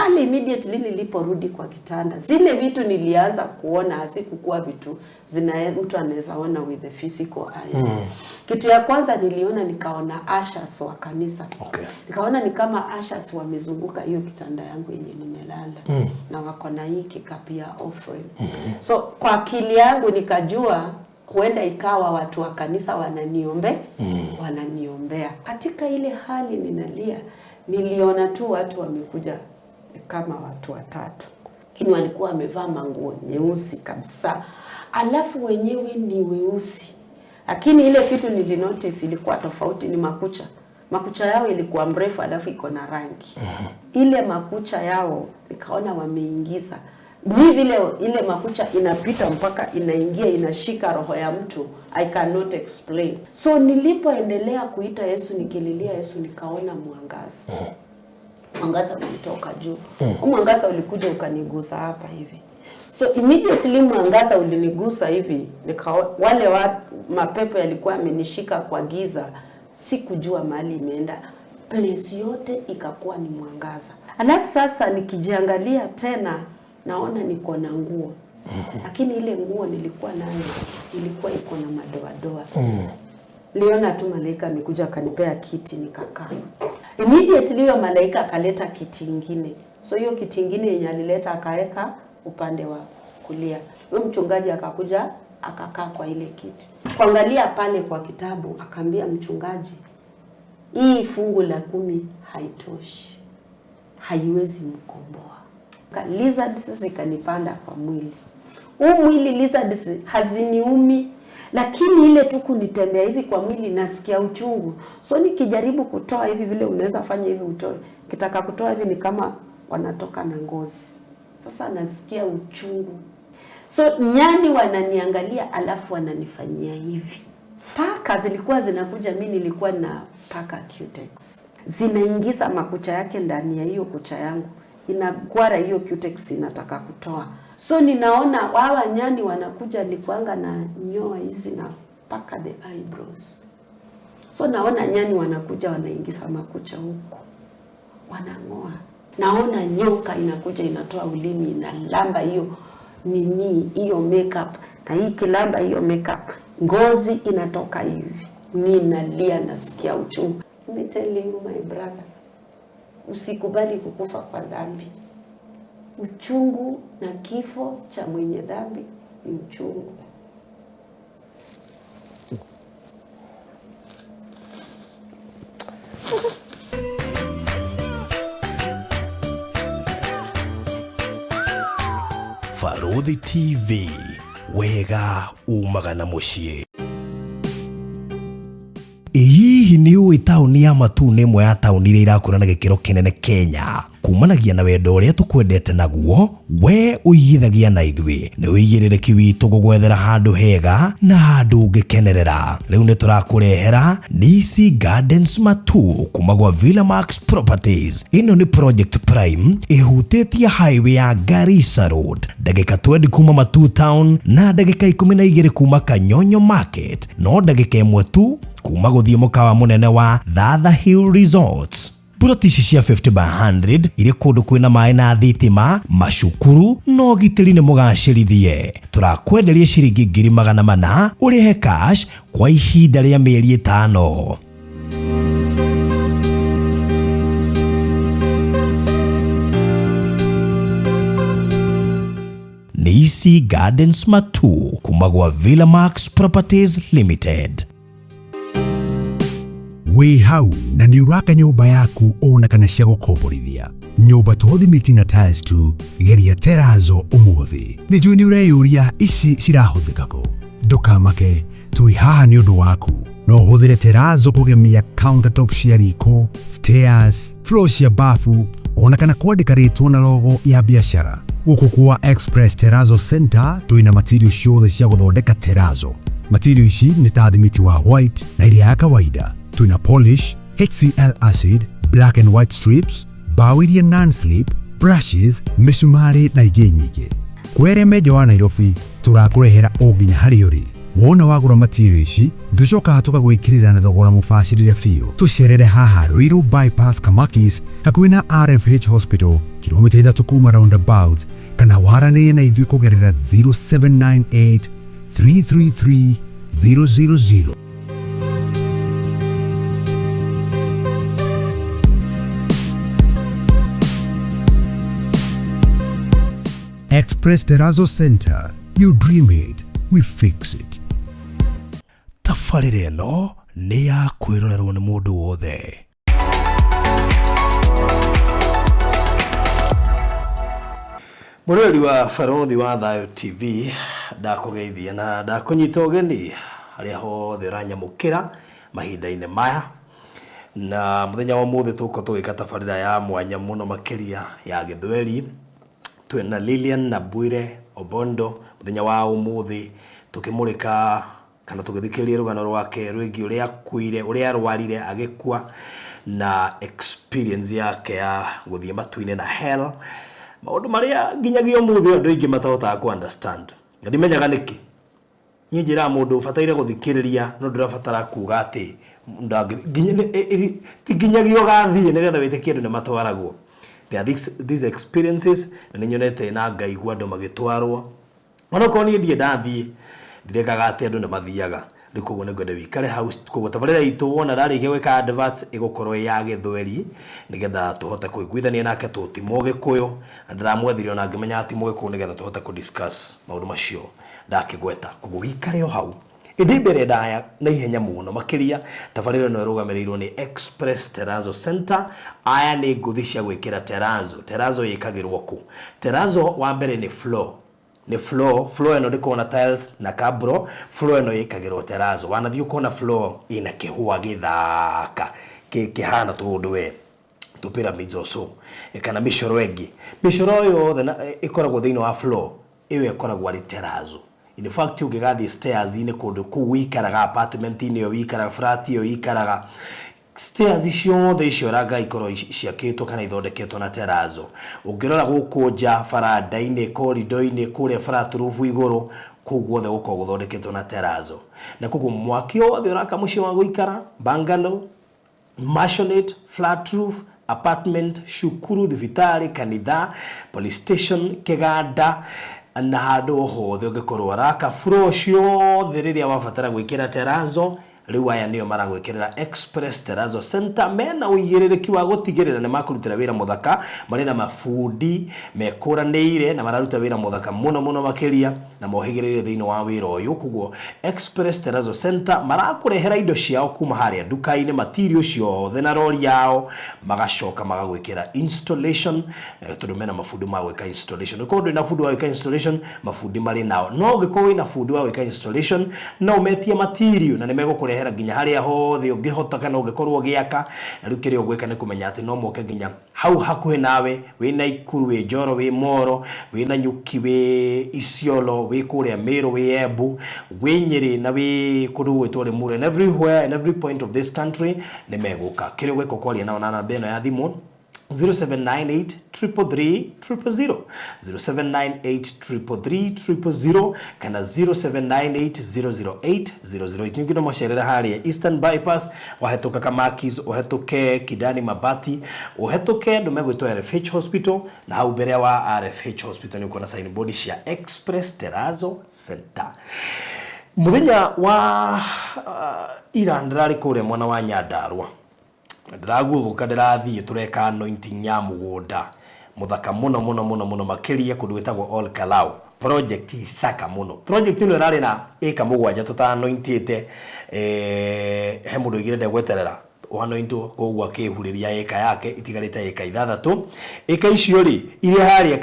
pale immediately niliporudi kwa kitanda, zile vitu nilianza kuona hazikuwa vitu mtu anaweza ona with the physical eyes. Kitu ya kwanza niliona, nikaona ushers wa kanisa. Nikaona ni kama ushers wamezunguka hiyo kitanda yangu yenye nimelala. Na wako na hii kikapu ya offering. So kwa akili yangu nikajua huenda ikawa watu wa kanisa wananiombea. Katika ile hali ninalia, niliona tu watu wamekuja kama watu 3. Lakini walikuwa wamevaa manguo nyeusi kabisa. Alafu wenyewe ni weusi. Lakini ile kitu nilinotice ilikuwa tofauti ni makucha. Makucha yao ilikuwa mrefu alafu iko na rangi. Ile makucha yao nikaona wameingiza. Ni vile ile makucha inapita mpaka inaingia inashika roho ya mtu. I cannot explain. So nilipoendelea kuita Yesu, nikililia Yesu, nikaona mwangaza. Mwangaza ulitoka juu. Mwangaza ulikuja ukanigusa hapa hivi. So immediately mwangaza ulinigusa hivi, wale mapepo yalikuwa yamenishika kwa giza, sikujua mahali imeenda. Place yote ikakuwa ni mwangaza. Alafu sasa nikijiangalia tena naona niko na nguo. Lakini ile nguo nilikuwa nayo ilikuwa iko na madoadoa. Liona tu malaika amekuja akanipea kiti nikakaa. Immediately hiyo malaika akaleta kiti kingine. So hiyo kiti kingine yenye alileta akaweka upande wa kulia. Huyo mchungaji akakuja akakaa kwa ile kiti. Kuangalia pale kwa kitabu akaambia mchungaji, hii fungu la 10 haitoshi. Haiwezi mkomboa. Lizards zikanipanda kwa mwili. Mwili lizards haziniumi, lakini ile tu kunitembea hivi kwa mwili nasikia uchungu. So nikijaribu kutoa hivi vile unaweza fanya hivi utoe. Kitaka kutoa hivi ni kama wanatoka na ngozi. Sasa nasikia uchungu. So nyani wananiangalia alafu wananifanyia hivi. Paka zilikuwa zinakuja, mimi nilikuwa na paka cutex. Zinaingiza makucha yake ndani ya hiyo kucha yangu. Inagwara hiyo cutex inataka kutoa. So ninaona hawa nyani wanakuja, nikuanga na nyoa hizi na paka the eyebrows. So naona nyani wanakuja wanaingiza makucha huko. Wanangoa. Naona nyoka inakuja inatoa ulimi inalamba hiyo hiyo makeup. Na hii kilamba hiyo makeup, ngozi inatoka hivi. Ninalia nasikia uchungu. Let me tell you my brother, usikubali kukufa kwa dhambi. Uchungu na kifo cha mwenye dhambi ni uchungu. Farodhi TV, wega umagana muciĩ. Hihi nĩ ũĩ taũni ya Matu nĩ ĩmwe ya taũni iria irakũra na gĩkĩro kĩnene Kenya? Kumanagia na wendo ũrĩa tũkwendete naguo, we ũigithagia na ithuĩ. Nĩ wĩigĩrĩrĩki witũ gũgwethera handũ hega na handũ ũngĩkenerera. Rĩu nĩ tũrakũrehera Nisi Gardens Matu kuma gwa Villamax Properties. Ĩno nĩ Project Prime ĩhutĩtie highway ya Garissa Road, ndagĩka 20 kuma Matu Town na ndagĩka 12 kuma Kanyonyo Market, no ndagĩka 1 tu kuma gũthiĩ mũkawa mũnene wa Thatha Hill Resorts. Ploti cia 50 by 100 irĩ kũndũ kwĩna maĩ na thitima, macukuru no gitĩri nĩ mũgacĩrithie. Tũrakwenderia ciringi 400,000 ũrĩhe cash kwa ihinda rĩa mĩeri 5. Nisi Gardens Matu kuma gwa Villamax Properties Limited. Wĩ hau na nĩ ũraka nyũmba yaku ona kana cia gũkomborithia. Nyũmba to thimiti na tiles tu, geria Terrazzo ũmũthĩ. Nĩ njũĩ nĩ ũreyũria ici cirahũthĩka kũ? Ndũkamake, tũĩ haha nĩ ũndũ waku. No ũhũthĩre Terrazzo kũgemia countertop cia riko, stairs, floor cia bafu, ona kana kwandĩka rĩtwa na logo ya biashara. Gũkũ kwa Express Terrazzo Center twĩna material ciothe cia gũthondeka Terrazzo. Material ici nĩ ta thimiti wa white na iria ya kawaida. Tuna polish, HCl acid, black and white strips, bao iria non-slip, brushes, misumari na ingĩ nyingĩ. Kwere Meja wa Nairobi, tũrakũrehera o nginya harĩa ũrĩ. Wona wagura material ici tucokaga tukagwikirira na thogora mubacirire biũ. Tucerere haha Ruiru bypass Kamakis hakuhĩ na RFH Hospital kilomita 3 kuma roundabout, kana waranĩrie na ithuĩ kũgerera 0798 333 000. Express Terrazzo Center. You dream it, we fix it. Tabarĩra ĩno nĩ ya kwĩrorerwo nĩ mũndũ wothe. Mũrori wa Barothi wa Thayũ TV ndakũgeithia na ndakũnyita ũgeni harĩa hothe ũranyamũkĩra mahinda-inĩ maya, na mũthenya wa ũmũthĩ tũgũkorwo tũgĩka tabarĩra ya mwanya mũno makĩria ya gĩthweri. Twĩna Lilian na Bwire Obondo mũthenya wa ũmũthĩ tukimurika kana tugithikĩrĩria rũgano rwake rwĩgiĩ ũrĩa akuire, ũrĩa arwarire agĩkua na experience yake ya gũthiĩ matu-inĩ na hell, maũndũ marĩa nginyagia ũmũthĩ andũ aingĩ matahotaga ku understand. Ndimenyaga nĩkĩ niĩ njĩra mũndũ ũbataire gũthikĩrĩria no ndĩrabatara kuga atĩ nginyagia ũgathiĩ nĩgetha wĩtĩkie andũ nĩ matwaragwo. There are these experiences na nĩ nyonete na ngaigua andũ magĩtwarwo. Ona ko niĩ ndiĩ ndathiĩ ndirekaga atĩ andũ nĩ mathiaga. Rĩu koguo nĩngwenda wĩikare house koguo tabarĩra itũ wona ndarĩkia gwĩka adverts ĩgũkorwo ya gĩthweri nĩgetha tũhote kũiguithania nake tũtimo Gĩkũyũ, na ndĩramwethire ona ngĩmenya atimo Gĩkũyũ nĩgetha tũhote kũdiscuss maũndũ macio ndakĩgweta. Koguo wĩikare o hau ĩndĩ mbere ndaya na ihenya mũno makĩria. Tabarĩra ĩno ĩrũgamĩrĩirwo nĩ Express Terrazzo Center. Aya nĩ ngũthi cia gwĩkĩra terrazzo. Terrazzo ĩkagĩrwo kũ? Terrazzo wa mbere nĩ floor. Ni floor eno ndiko na tiles na cabro. Floor eno yikagirwo terrazzo. Wanathiĩ ukona floor ina kĩhũa gĩthaka kĩhana tũndũ we tu pyramids also kana mĩcoro ĩngĩ. Mĩcoro yothe ĩkoragwo thĩinĩ wa floor ĩyo ĩkoragwo arĩ terrazzo. In fact ũngĩgathiĩ stairs inĩ kũndũ kũu wĩikaraga apartment inĩ yo wĩikaraga flat yo wĩikaraga, stairs ciothe icio ranga ikorwo ciakĩtwo kana ithondeketwo na terrazzo. Ũngĩrora gũkũ nja baranda-inĩ, corridor-inĩ, kũrĩa flat roof igũrũ, kũu guothe gũkorwo gũthondeketwo na terrazzo. Na koguo mwaki wothe ũraka mũciĩ wa gũikara, bungalow, maisonette, flat roof, apartment, cukuru, thibitarĩ, kanitha, police station, kĩganda na handũ hothe ũngĩkorwo araka floor ciothe rĩrĩa wabatara gwĩkĩra terrazzo. Rĩu aya nĩo maragwĩkĩrĩra Express Terrazzo Center. Mena ũigĩrĩrĩki wa gũtigĩrĩra nĩ makũrutĩra wĩra mũthaka, marĩ na mabundi mekũranĩire na mararuta wĩra mũthaka mũno mũno makĩria na mohĩgĩrĩire thĩinĩ wa wĩra ũyũ. Koguo Express Terrazzo Center marakũrehera indo ciao kuma harĩa nduka-inĩ, material ciothe na rori yao, magacoka magagwĩkĩra installation. Tondũ mena mabundi ma gwĩka installation. Ũkorwo ndũrĩ na bundi wa gwĩka installation, mabundi marĩ nao. No ũngĩkorwo wĩna bundi wa gwĩka installation no ũmetie material na nĩ megũkũrehera nginya harĩa hothe ũngĩhota kana ũngĩkorwo gĩaka. Na rĩu kĩrĩa ũgwĩka nĩ kũmenya atĩ no moke nginya hau hakuhĩ nawe, wĩ Naikuru, wĩ Njoro, wĩ Moro, wĩ Nanyuki, wĩ Isiolo, wĩ kũrĩa Meru, wĩ Embu, wĩ Nyeri na wĩ kũndũ gwĩtwo Limuru, and everywhere and every point of this country nĩ megũka. Kĩrĩa ũgwĩka kwaria nao na namba ĩno ya thimũ 0798 333 000, 0798 333 kana 0798 008 00. Ikinyuki no macerera harĩa Eastern Bypass, wahetũka Kamakis, uhetũke Kidani Mabati, uhetũke ndũ megwĩtwo RFH Hospital, na hau mbere wa RFH Hospital nĩ ũkuona signboard cia Express Terrazzo Center. Mũthenya wa ira ndararĩ kũrĩa mwana wa Nyandarua, ndĩragũthũka ndĩrathiĩ tũreka anointing ya mũgũnda mũthaka mũno mũno mũno mũno makĩria kũndũ gwĩtagwo Ol Kalou. Project thaka mũno. Project ĩno ĩrarĩ na ĩka mũgwanja tũtanointĩte. He mũndũ igĩrĩte gweterera ũhanointwo koguo akĩhurĩria ĩka yake itigarĩte ĩka 6. Ĩka icio rĩ irĩ harĩa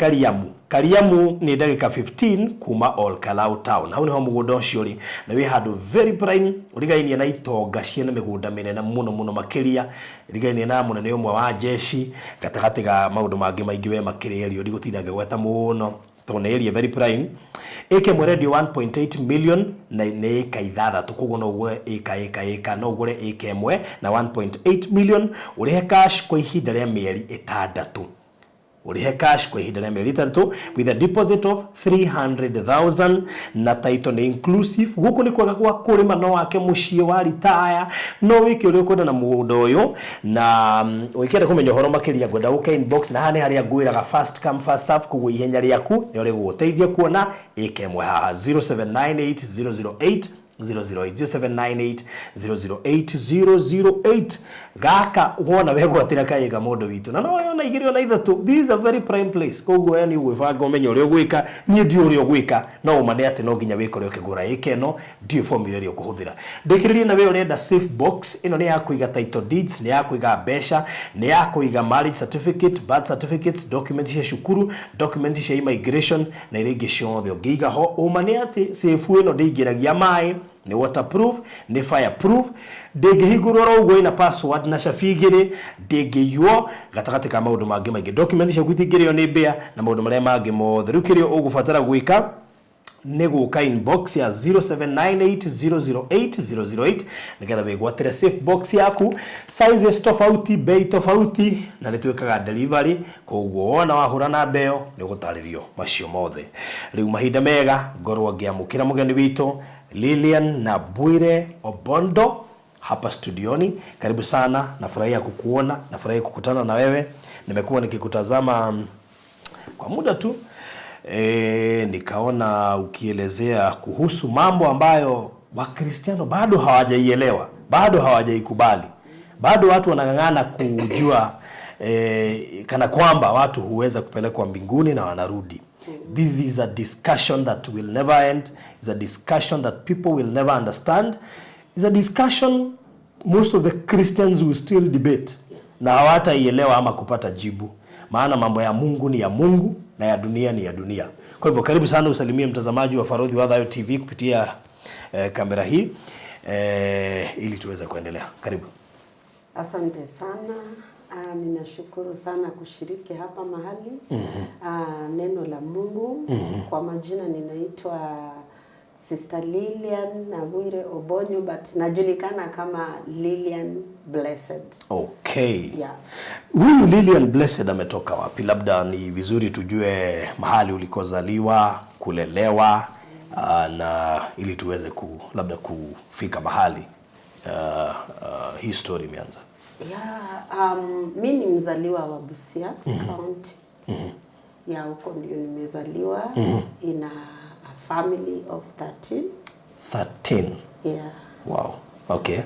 Kariamu nĩ ndagĩka 15 kuma Ol Kalou town. Hau nĩho mũgũnda ũcio rĩ, na wĩ handũ very prime ũrigainie na itonga ciena mĩgũnda mĩnene mũno mũno makĩria, ũrigainie na mũnene ũmwe wa jeshi, gatagatĩ ga maũndũ mangĩ maingĩ we makĩrĩerio ndigũtinda ngĩgweta mũno tondũ nĩ area very prime. Ĩka ĩmwe rendio 1.8 million na nĩ ĩka 6. Koguo no ũgũre ĩka no ũgũre ĩka ĩmwe na 1.8 million, ũrĩhe cash kwa ihinda rĩa mĩeri 6. urihe cash kwa ihinda rĩa mĩeri 3 with a deposit of 300,000 na title ni inclusive. Guku ni kwega kwa kurima no wake muciĩ wa retire no wiki uri ukwenda na mũgũnda ũyũ na wikenda kumenya horo makiria ngwenda uke inbox na hane haria ngwiraga first come first serve kugũ ihenya rĩaku ni uri gũteithia kuona ĩkemwe haha 0798 008 008 gaka wona wegwatira kaiga mondo witu na no yona igirio na ithatu. This is a very prime place koguo yani gwibanga umenye uri ogwika nie ndi uri ogwika no umane ati no nginya wikore ukigura ikeno ndio formula ri ukuhuthira ndikiririe na we urenda safe box ino ni ya kuiga title deeds, ni ya kuiga besha, ni ya kuiga marriage certificate, birth certificates, documents cia shukuru, documents cia immigration na iringi ciothe ngiga ho umane ati safe ino ndingiragia mai ni waterproof, ni fireproof, ndingihingurwo uguo ina password na chabigiri, ndingiywo gatagati ka maundu mangi maingi. Document cia gwitingirio ni mbia na maundu maria mangi mothe rukirio ugubatara gwika ni guka inbox ya 0798008008 nigetha wigwatire safe box yaku sizes tofauti, bei tofauti na nitwikaga delivery koguo wona wahura na mbeo ni gutaririo macio mothe. Riu mahinda mega ngorwo ngiamukira mugeni witu Lilian na Bwire Obondo hapa studioni. Karibu sana, nafurahia kukuona, nafurahia kukutana na wewe. Nimekuwa nikikutazama kwa muda tu nikaona ukielezea kuhusu mambo ambayo Wakristiano bado hawajaielewa, bado hawajaikubali. Bado watu wanang'ang'ana kujua kana kwamba watu huweza kupelekwa mbinguni na wanarudi. This is a discussion that will never end. It's a discussion that people will never understand. It's a discussion most of the Christians will still debate. Na hawataielewa ama kupata jibu. Maana mambo ya Mungu ni ya Mungu na ya dunia ni ya dunia. Kwa hivyo karibu sana usalimie mtazamaji wa Farodhi wa Thayo TV kupitia kamera hii ili tuweze kuendelea. Karibu. Asante sana. Ninashukuru sana kushiriki hapa mahali neno la Mungu. Kwa majina ninaitwa Sister Lilian na Bwire Obonyo but najulikana kama Lilian Blessed. Okay. Yeah. Huyu Lilian Blessed ametoka wapi? Labda ni vizuri tujue mahali ulikozaliwa, kulelewa na ili tuweze labda kufika mahali hii story imeanza. Yeah, mimi ni mzaliwa wa Busia County. Yeah, huko ndio nimezaliwa in a family of 13. 13? Yeah. Wow. Okay.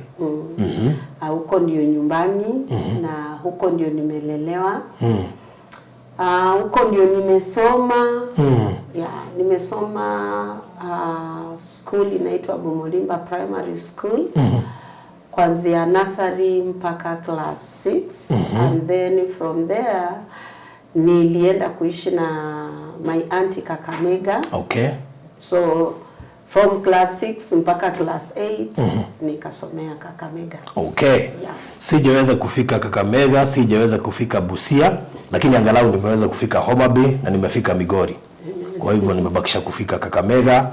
Huko ndio nyumbani na huko ndio nimelelewa. Huko ndio nimesoma. Yeah, nimesoma school inaitwa Bomorimba Primary School. Kuanzia nursery mpaka class 6 and then from there nilienda kuishi na my auntie Kakamega. Okay. So from class 6 mpaka class 8 nikasomea Kakamega. Okay. Yeah. Sijaweza kufika Kakamega, sijaweza kufika Busia, lakini angalau nimeweza kufika Homa Bay na nimefika Migori. Kwa hivyo nimebakisha kufika Kakamega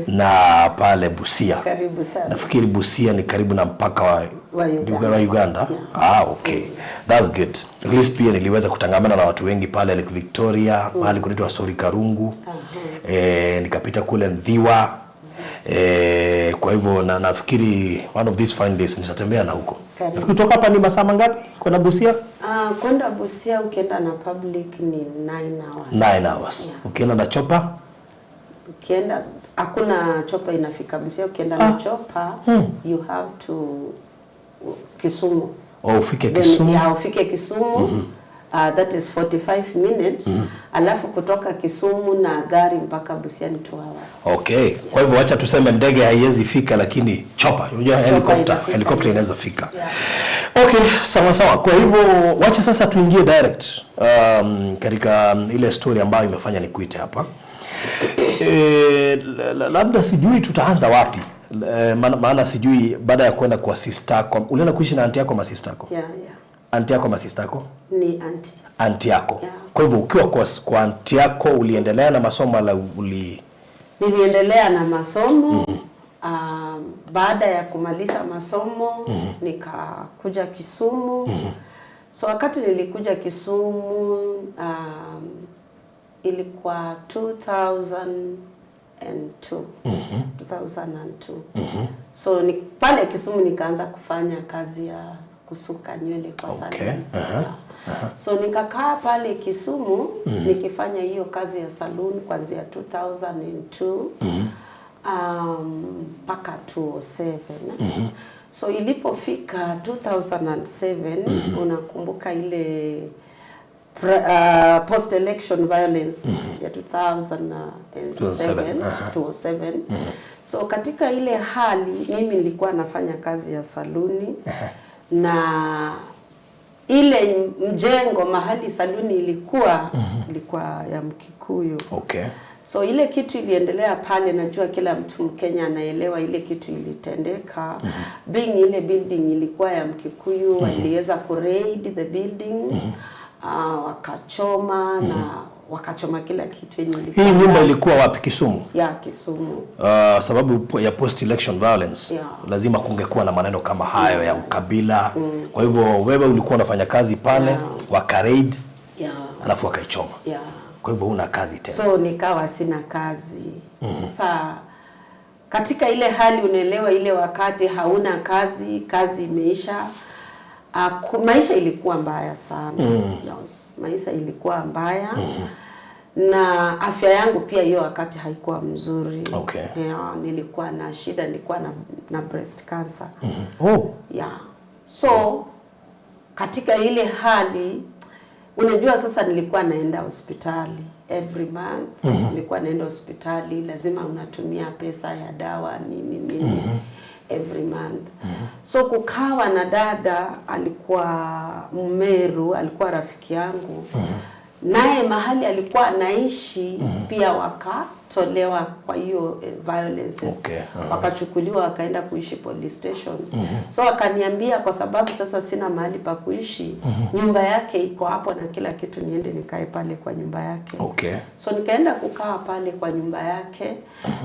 na pale Busia. Karibu sana. Nafikiri Busia ni karibu na mpaka wa Uganda. Yeah. Okay. That's good. At least pia niliweza kutangamana na watu wengi pale Lake Victoria, mahali kunaitwa Sori Karungu. Nikapita kule Ndhiwa. Kwa hivyo nafikiri one of these fine days nitatembea na huko. Nafikiri kutoka hapa ni masaa mangapi kwenda Busia? Kwenda Busia ukienda na public ni 9 hours. 9 hours. Yeah. Ukienda na chopa? Ukienda hakuna chopa inafika Busia. Ukienda na chopa you have to Kisumu. Ufike Kisumu. Yeah, ufike Kisumu. That is 45 minutes. Alafu kutoka Kisumu na gari mpaka Busia ni 2 hours. Okay. Yeah. Kwa hivyo wacha tuseme ndege haiwezi fika lakini chopa, unajua helicopter inaweza fika. Yeah. Okay, sawa sawa. Kwa hivyo wacha sasa tuingie direct katika ile story ambayo imefanya nikuite hapa. Labda sijui tutaanza wapi. Maana sijui baada ya kwenda kwa sister yako. Ulienda kuishi na auntie yako ama sister yako? Yeah. Auntie yako ama sister yako? Ni auntie. Auntie yako. Yeah. Kwa hivyo ukiwa kwa auntie yako uliendelea na masomo Niliendelea na masomo. Baada ya kumaliza masomo nikakuja Kisumu. So wakati nilikuja Kisumu ilikuwa 2002. 2002. So ni pale Kisumu nikaanza kufanya kazi ya kusuka nywele kwa saluni. So nikakaa pale Kisumu nikifanya hiyo kazi ya saluni kuanzia 2002 mpaka 2007. So ilipofika 2007 unakumbuka ile post election violence ya 2007. So katika ile hali mimi nilikuwa nafanya kazi ya saluni na ile mjengo mahali saluni ilikuwa ya Mkikuyu. So ile kitu iliendelea pale, najua kila mtu Mkenya anaelewa ile kitu ilitendeka. Being ile building ilikuwa ya Mkikuyu, waliweza ku-raid the building, wakachoma na wakachoma kila kitu yenye ilikuwa. Hii nyumba ilikuwa wapi? Kisumu? Ya Kisumu. Sababu ya post election violence, lazima kungekuwa na maneno kama hayo ya ukabila. Kwa hivyo wewe ulikuwa unafanya kazi pale, waka-raid, alafu wakaichoma. Kwa hivyo huna kazi tena. So nikawa sina kazi. Sasa katika ile hali unaelewa ile wakati hauna kazi, kazi imeisha. Maisha ilikuwa mbaya sana. Yes, maisha ilikuwa mbaya. Na afya yangu pia hiyo wakati haikuwa mzuri. Nilikuwa na shida, nilikuwa na breast cancer. So katika ile hali unajua sasa nilikuwa naenda hospitali every month. Nilikuwa naenda hospitali, lazima unatumia pesa ya dawa nini every month. So kukawa na dada alikuwa Mmeru, alikuwa rafiki yangu. Naye mahali alikuwa anaishi pia wakatolewa kwa hiyo violences. Wakachukuliwa wakaenda kuishi police station. So akaniambia kwa sababu sasa sina mahali pa kuishi, nyumba yake iko hapo na kila kitu, niende nikae pale kwa nyumba yake. So nikaenda kukaa pale kwa nyumba yake.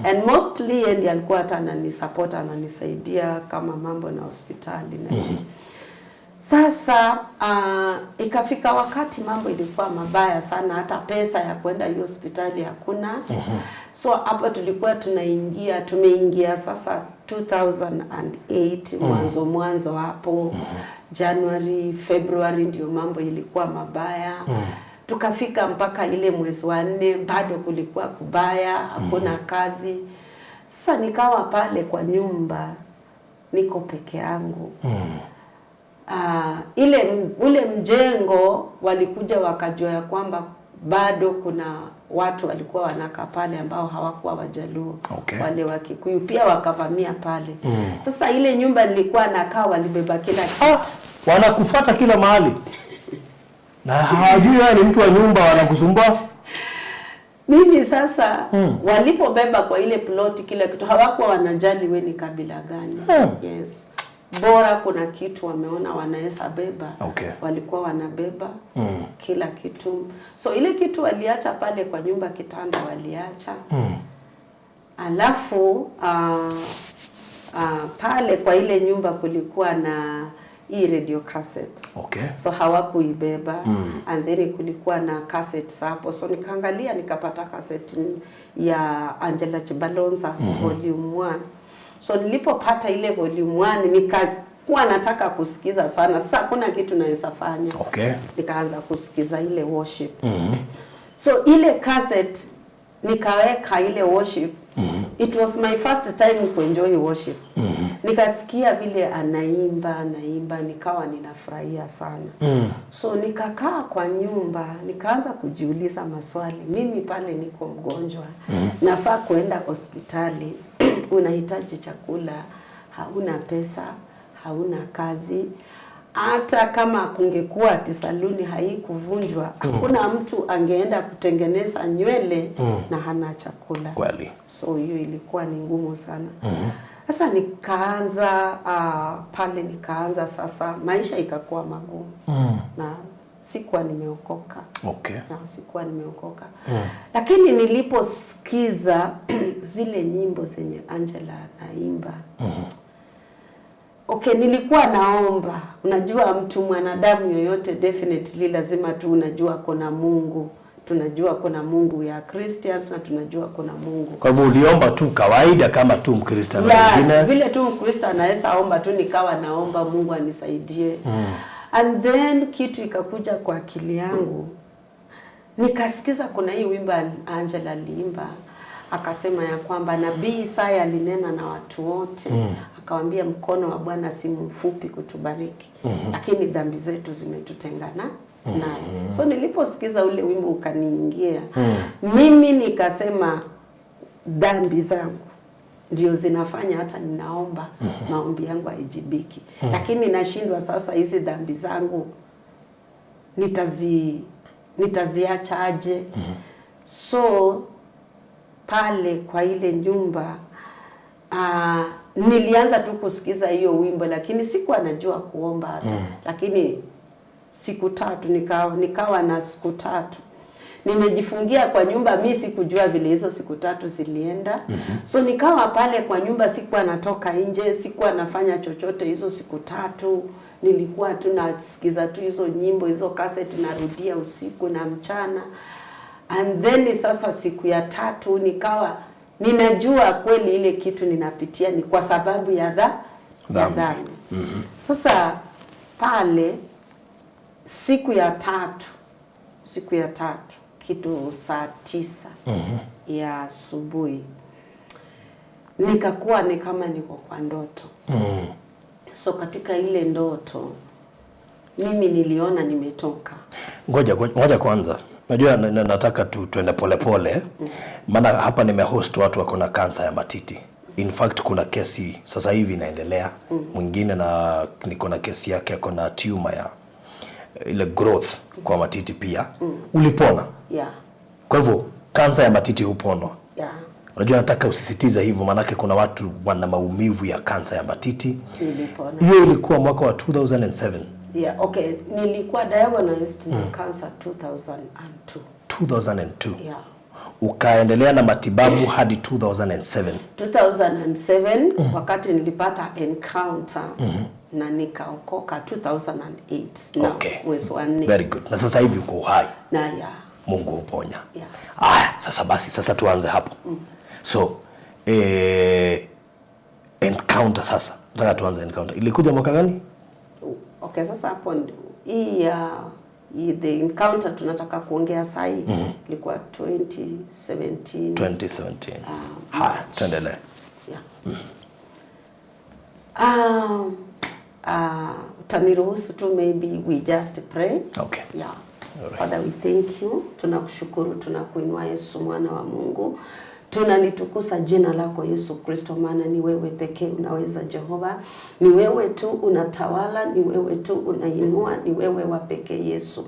And mostly yeye alikuwa hata ananisupport, ananisaidia kama mambo na hospitali na hivi. Sasa ikafika wakati mambo ilikuwa mabaya sana, hata pesa ya kwenda hiyo hospitali hakuna. So hapo tulikuwa tumeingia sasa 2008 mwanzo hapo January, February ndio mambo ilikuwa mabaya. Tukafika mpaka ile mwezi wa 4 bado kulikuwa kubaya, hakuna kazi. Sasa nikawa pale kwa nyumba niko peke yangu. Ule mjengo walikuja wakajua ya kwamba bado kuna watu walikuwa wanakaa pale ambao hawakuwa Wajaluo, wale wa Kikuyu pia wakavamia pale. Sasa ile nyumba nilikuwa nakaa walibeba kila kitu. Wanakufuata kila mahali. Na hawajui wewe ni mtu wa nyumba, wanakusumbua. Mimi sasa walipobeba kwa ile plot kila kitu, hawakuwa wanajali wewe ni kabila gani. Yes. Bora kuna kitu wameona wanaweza beba. Walikuwa wanabeba kila kitu. So ile kitu waliacha pale kwa nyumba, kitanda waliacha. Alafu pale kwa ile nyumba kulikuwa na hii radio cassette. So hawakuibeba. And then kulikuwa na cassette hapo. So nikaangalia nikapata cassette ya Angela Chibalonza volume 1. So nilipopata ile volume 1 nikakuwa nataka kusikiza sana. Sasa kuna kitu naweza fanya. Nikaanza kusikiza ile worship. So ile cassette nikaweka ile worship. It was my first time kuenjoy worship. Nikasikia vile anaimba, nikawa ninafurahia sana. So nikakaa kwa nyumba, nikaanza kujiuliza maswali. Mimi pale niko mgonjwa, nafaa kuenda hospitali. Unahitaji chakula, hauna pesa, hauna kazi. Hata kama kungekuwa ati saluni haikuvunjwa, hakuna mtu angeenda kutengeneza nywele na hana chakula. So hiyo ilikuwa ni ngumu sana. Sasa nikaanza pale sasa maisha ikakuwa magumu. Na sikuwa nimeokoka. Sikuwa nimeokoka. Lakini niliposikiza zile nyimbo zenye Angela anaimba, Okay, nilikuwa naomba. Unajua mtu mwanadamu yoyote definitely lazima tu unajua kuna Mungu. Tunajua kuna Mungu ya Christians na tunajua kuna Mungu. Kwa hivyo uliomba tu kawaida kama tu Mkristo na wengine? Vile tu Mkristo anaweza omba tu, nikawa naomba Mungu anisaidie. And then kitu ikakuja kwa akili yangu. Nikasikiza kuna hii wimbo Angela aliimba. Akasema ya kwamba nabii Isaya alinena na watu wote. Akawaambia mkono wa Bwana si mfupi kutubariki. Lakini dhambi zetu zimetutengana naye. So niliposikiza ule wimbo ukaniingia. Mimi nikasema dhambi zangu ndio zinafanya hata ninaomba maombi yangu haijibiki. Lakini nashindwa sasa hizi dhambi zangu nitaziacha aje? So pale kwa ile nyumba nilianza tu kusikiza hiyo wimbo, lakini sikuwa najua kuomba hata. Lakini siku 3 nikawa na siku 3 nimejifungia kwa nyumba. Mimi sikujua vile hizo siku 3 zilienda. So nikawa pale kwa nyumba, sikuwa natoka nje, sikuwa nafanya chochote hizo siku 3. Nilikuwa tu nasikiza tu hizo nyimbo, hizo cassette, narudia usiku na mchana. And then sasa siku ya 3 nikawa ninajua kweli ile kitu ninapitia ni kwa sababu ya dhambi. Sasa pale siku ya 3 kitu saa 9 ya asubuhi nikakuwa ni kama niko kwa ndoto. So katika ile ndoto mimi niliona nimetoka. Ngoja kwanza. Najua nataka tuende pole pole. Maana hapa nimehost watu wako na kansa ya matiti. In fact kuna kesi sasa hivi inaendelea. Mwingine na niko na kesi yake ako na tumor ya ile growth kwa matiti pia. Ulipona? Yeah. Kwa hivyo kansa ya matiti uponwa? Yeah. Unajua nataka usisitiza hivyo, manake kuna watu wana maumivu ya kansa ya matiti. Nilipona. Hiyo ilikuwa mwaka wa 2007. Yeah, okay. Nilikuwa diagnosed na cancer 2002. Yeah. Ukaendelea na matibabu hadi 2007. 2007 wakati nilipata encounter na nikaokoka 2008. Okay. Mwezi wa 4. Very good. Na sasa hivi uko hai. Na ya. Mungu uponya. Yeah. Sasa basi sasa tuanze hapo. So encounter sasa. Nataka tuanze encounter. Ilikuja mwaka gani? Okay, sasa hapo the encounter tunataka kuongea sasa hii ilikuwa 2017. Haya, tuendelee. Utaniruhusu tu maybe we just pray. Okay. Yeah. Alright. Father, we thank you. Tunakushukuru, tunakuinua Yesu mwana wa Mungu. Tunalitukuza jina lako Yesu Kristo, maana ni wewe pekee unaweza Jehova. Ni wewe tu unatawala, ni wewe tu unainua, ni wewe wa pekee Yesu.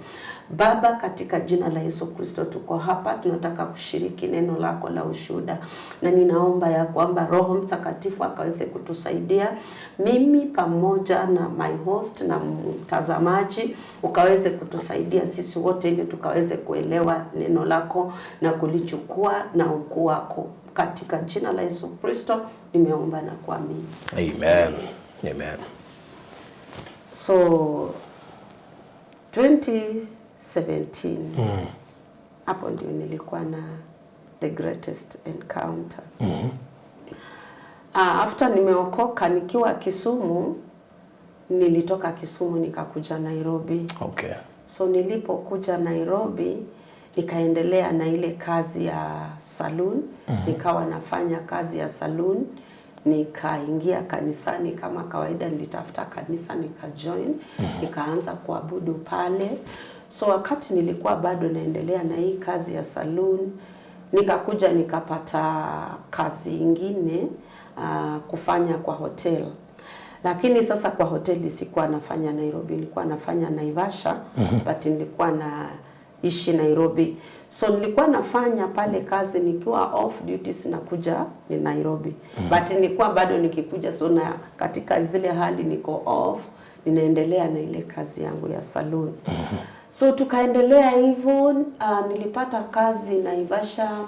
Baba, katika jina la Yesu Kristo tuko hapa, tunataka kushiriki neno lako la ushuhuda. Na ninaomba ya kwamba Roho Mtakatifu akaweze kutusaidia. Mimi pamoja na my host na mtazamaji, ukaweze kutusaidia sisi wote ili tukaweze kuelewa neno lako na kulichukua na ukuu wako. Katika jina la Yesu Kristo nimeomba na kuamini. Amen. Amen. So 2017 hapo ndio nilikuwa na the greatest encounter. After nimeokoka nikiwa Kisumu, nilitoka Kisumu nikakuja Nairobi. Okay. So nilipokuja Nairobi nikaendelea na ile kazi ya saloon. Nikawa nafanya kazi ya saloon. Nikaingia kanisani kama kawaida, nilitafuta kanisa nikajoin. Nikaanza kuabudu pale. So wakati nilikuwa bado naendelea na hii kazi ya saloon, nikakuja nikapata kazi ingine kufanya kwa hotel. Lakini sasa kwa hoteli sikuwa nafanya Nairobi, nilikuwa nafanya Naivasha, but nilikuwa naishi Nairobi. So nilikuwa nafanya pale kazi nikiwa off duty, sinakuja ni Nairobi. But nilikuwa bado nikikuja, so na katika zile hali niko off, ninaendelea na ile kazi yangu ya saloon. So tukaendelea hivyo, nilipata kazi Naivasha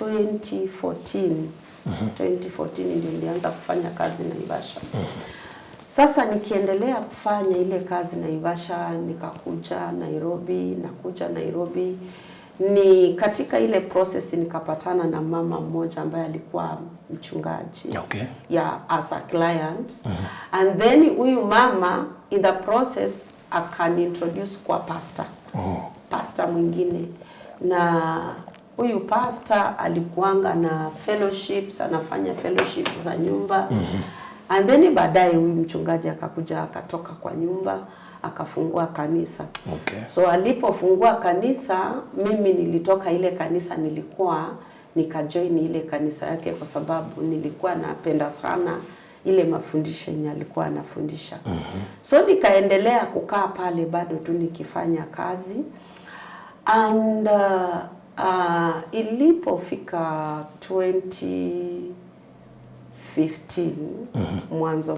2014 2014 ndio nilianza kufanya kazi Naivasha. Sasa nikiendelea kufanya ile kazi Naivasha, nikakuja Nairobi, ni katika ile process nikapatana na mama mmoja ambaye alikuwa mchungaji. Okay. As a client. And then huyu mama in the process akaniintroduce kwa pastor. Pastor mwingine. Na huyu pastor alikuanga na fellowships, anafanya fellowship za nyumba. And then baadaye huyu mchungaji akakuja akatoka kwa nyumba akafungua kanisa. Okay. So alipofungua kanisa, mimi nilitoka ile kanisa nikajoin ile kanisa yake kwa sababu nilikuwa napenda sana ile mafundisho yenye alikuwa anafundisha. So nikaendelea kukaa pale bado tu nikifanya kazi. And ilipofika 2015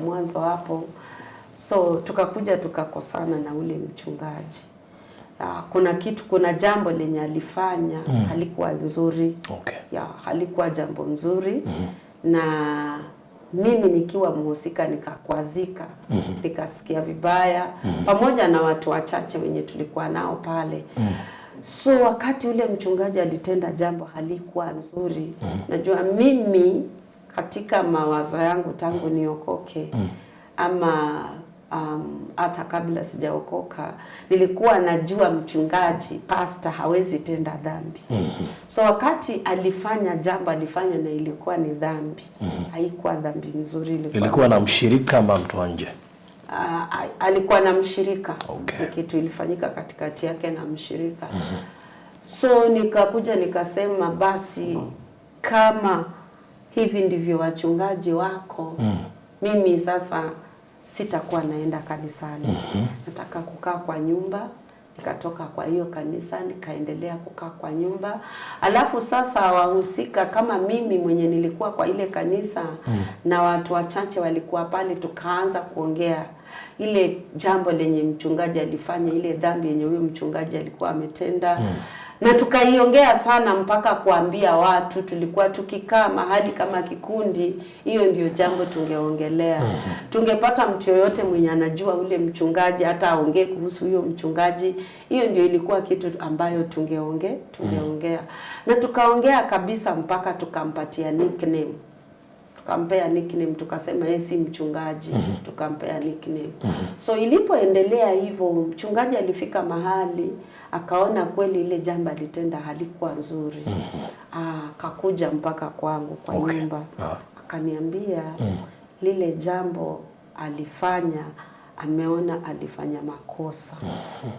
mwanzo hapo, so tukakuja tukakosana na ule mchungaji. Kuna jambo lenye alifanya halikuwa nzuri. Okay. Halikuwa jambo nzuri. Na mimi nikiwa mhusika nikakwazika, nikasikia vibaya pamoja na watu wachache wenye tulikuwa nao pale. So wakati ule mchungaji alitenda jambo halikuwa nzuri, najua mimi katika mawazo yangu tangu niokoke ama hata kabla sijaokoka, nilikuwa najua mchungaji, pastor hawezi tenda dhambi. So wakati alifanya jambo alifanya na ilikuwa ni dhambi. Haikuwa dhambi nzuri, ilikuwa na mshirika ama mtu nje? Alikuwa na mshirika. Okay. Kitu ilifanyika katikati yake na mshirika. So nikakuja nikasema basi kama hivi ndivyo wachungaji wako, mimi sasa sitakuwa naenda kanisani. Nataka kukaa kwa nyumba. Nikatoka kwa hiyo kanisa nikaendelea kukaa kwa nyumba. Alafu sasa wahusika kama mimi mwenye nilikuwa kwa ile kanisa na watu wachache walikuwa pale, tukaanza kuongea ile jambo lenye mchungaji alifanya, ile dhambi yenye huyo mchungaji alikuwa ametenda. Na tukaiongea sana mpaka kuambia watu, tulikuwa tukikaa mahali kama kikundi, hiyo ndio jambo tungeongelea. Tungepata mtu yoyote mwenye anajua ule mchungaji hata aongee kuhusu huyo mchungaji, hiyo ndio ilikuwa kitu ambayo tungeongea. Na tukaongea kabisa mpaka tukampatia nickname. Tukampea nickname, tukasema yeye si mchungaji, tukampea nickname. So ilipoendelea hivyo, mchungaji alifika mahali akaona kweli ile jambo alitenda halikuwa nzuri. Akakuja mpaka kwangu kwa nyumba. Akaniambia lile jambo alifanya, ameona alifanya makosa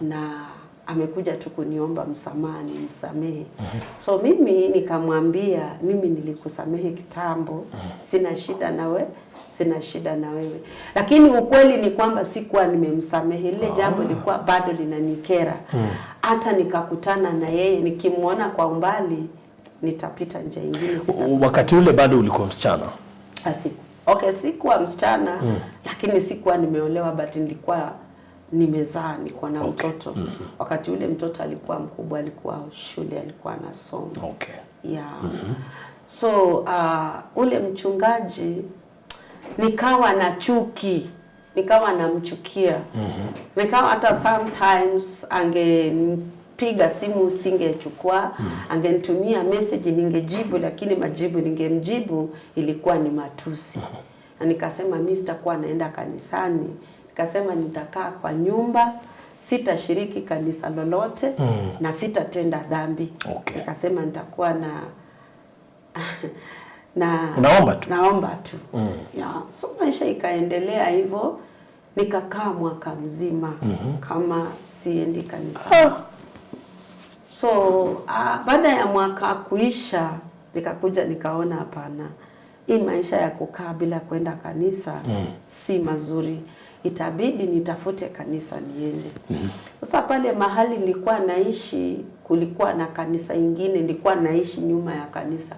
na amekuja tu kuniomba msamaha nimsamehe. So mimi nikamwambia mimi nilikusamehe kitambo, sina shida na wewe. Lakini ukweli ni kwamba sikuwa nimemsamehe, ile jambo lilikuwa bado linanikera. Hata nikakutana na yeye nikimuona kwa umbali nitapita njia nyingine sitapita. Wakati ule bado ulikuwa msichana? Sikuwa msichana, lakini sikuwa nimeolewa, but nilikuwa nimezaa, nilikuwa na mtoto. Wakati ule mtoto alikuwa mkubwa, alikuwa shule, alikuwa anasoma. So ule mchungaji nikawa na chuki, nikawa namchukia. Nikawa hata sometimes angenipiga simu singechukua, angenitumia message ningejibu, lakini majibu ningemjibu ilikuwa ni matusi. Na nikasema mimi sitakuwa naenda kanisani. Nikasema nitakaa kwa nyumba, sitashiriki kanisa lolote na sitatenda dhambi. Nikasema nitakuwa naomba tu. So maisha ikaendelea hivyo, nikakaa mwaka mzima kama siendi kanisa. So baada ya mwaka kuisha, nikakuja nikaona hapana, hii maisha ya kukaa bila kwenda kanisa si mazuri. Itabidi nitafute kanisa niende. Sasa pale mahali nilikuwa naishi kulikuwa na kanisa ingine, nilikuwa naishi nyuma ya kanisa.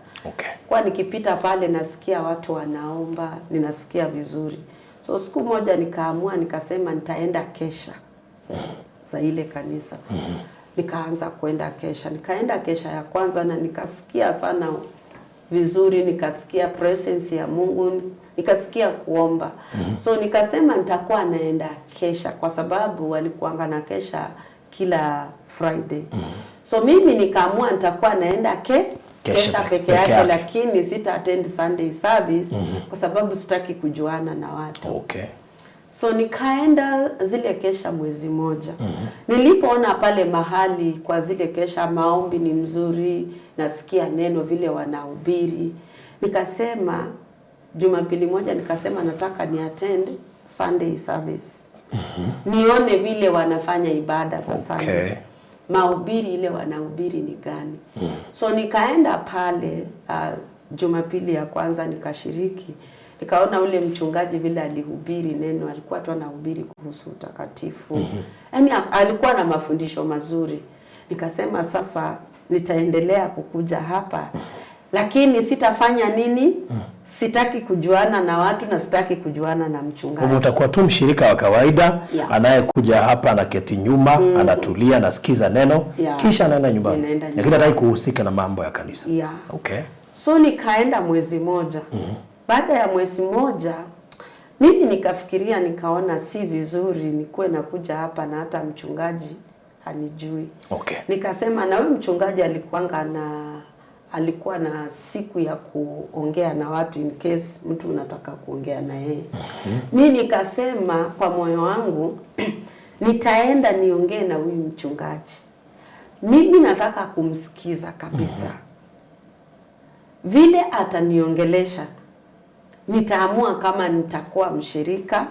Kwa nikipita pale nasikia watu wanaomba, ninasikia vizuri. So siku moja nikaamua nikasema nitaenda kesha za ile kanisa. Nikaanza kwenda kesha. Nikaenda kesha ya kwanza na nikasikia sana vizuri, nikasikia presence ya Mungu, nikasikia kuomba. So nikasema nitakuwa naenda kesha kwa sababu walikuanga na kesha kila Friday. So mimi nikaamua nitakuwa naenda kesha peke yake, lakini sita attend Sunday service kwa sababu sitaki kujuana na watu. Okay. So nikaenda zile kesha mwezi moja. Nilipoona pale mahali kwa zile kesha maombi ni mzuri, nasikia neno vile wanahubiri, nikasema Jumapili moja nikasema nataka ni attend Sunday service. Nione vile wanafanya ibada za Sunday. Mahubiri ile wanahubiri ni gani. So nikaenda pale Jumapili ya kwanza nikashiriki. Nikaona ule mchungaji vile alihubiri neno, alikuwa tu anahubiri kuhusu utakatifu. Yaani alikuwa na mafundisho mazuri. Nikasema sasa nitaendelea kukuja hapa. Lakini sitafanya nini? Sitaki kujuana na watu na sitaki kujuana na mchungaji. Utakuwa tu mshirika wa kawaida, anayekuja hapa anaketi nyuma, anatulia, anasikiza neno, kisha anaenda nyumbani. Lakini hataki kuhusika na mambo ya kanisa. Okay. So nikaenda mwezi moja. Baada ya mwezi moja, mimi nikafikiria, nikaona si vizuri nikuwe nakuja hapa na hata mchungaji hanijui. Okay. Nikasema na wewe mchungaji alikuwa na siku ya kuongea na watu in case mtu unataka kuongea na yeye. Mimi nikasema kwa moyo wangu nitaenda niongee na huyu mchungaji. Mimi nataka kumsikiza kabisa. Vile ataniongelesha nitaamua kama nitakuwa mshirika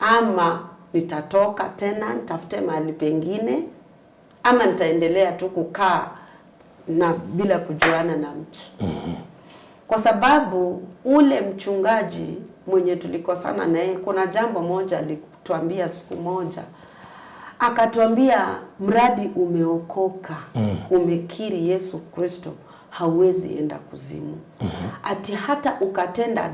ama nitatoka tena nitafute mahali pengine ama nitaendelea tu kukaa na bila kujuana na mtu. Kwa sababu ule mchungaji mwenye tulikosana na yeye, kuna jambo moja alituambia siku moja. Akatuambia mradi umeokoka, umekiri Yesu Kristo, hauwezi enda kuzimu. Ati hata ukatenda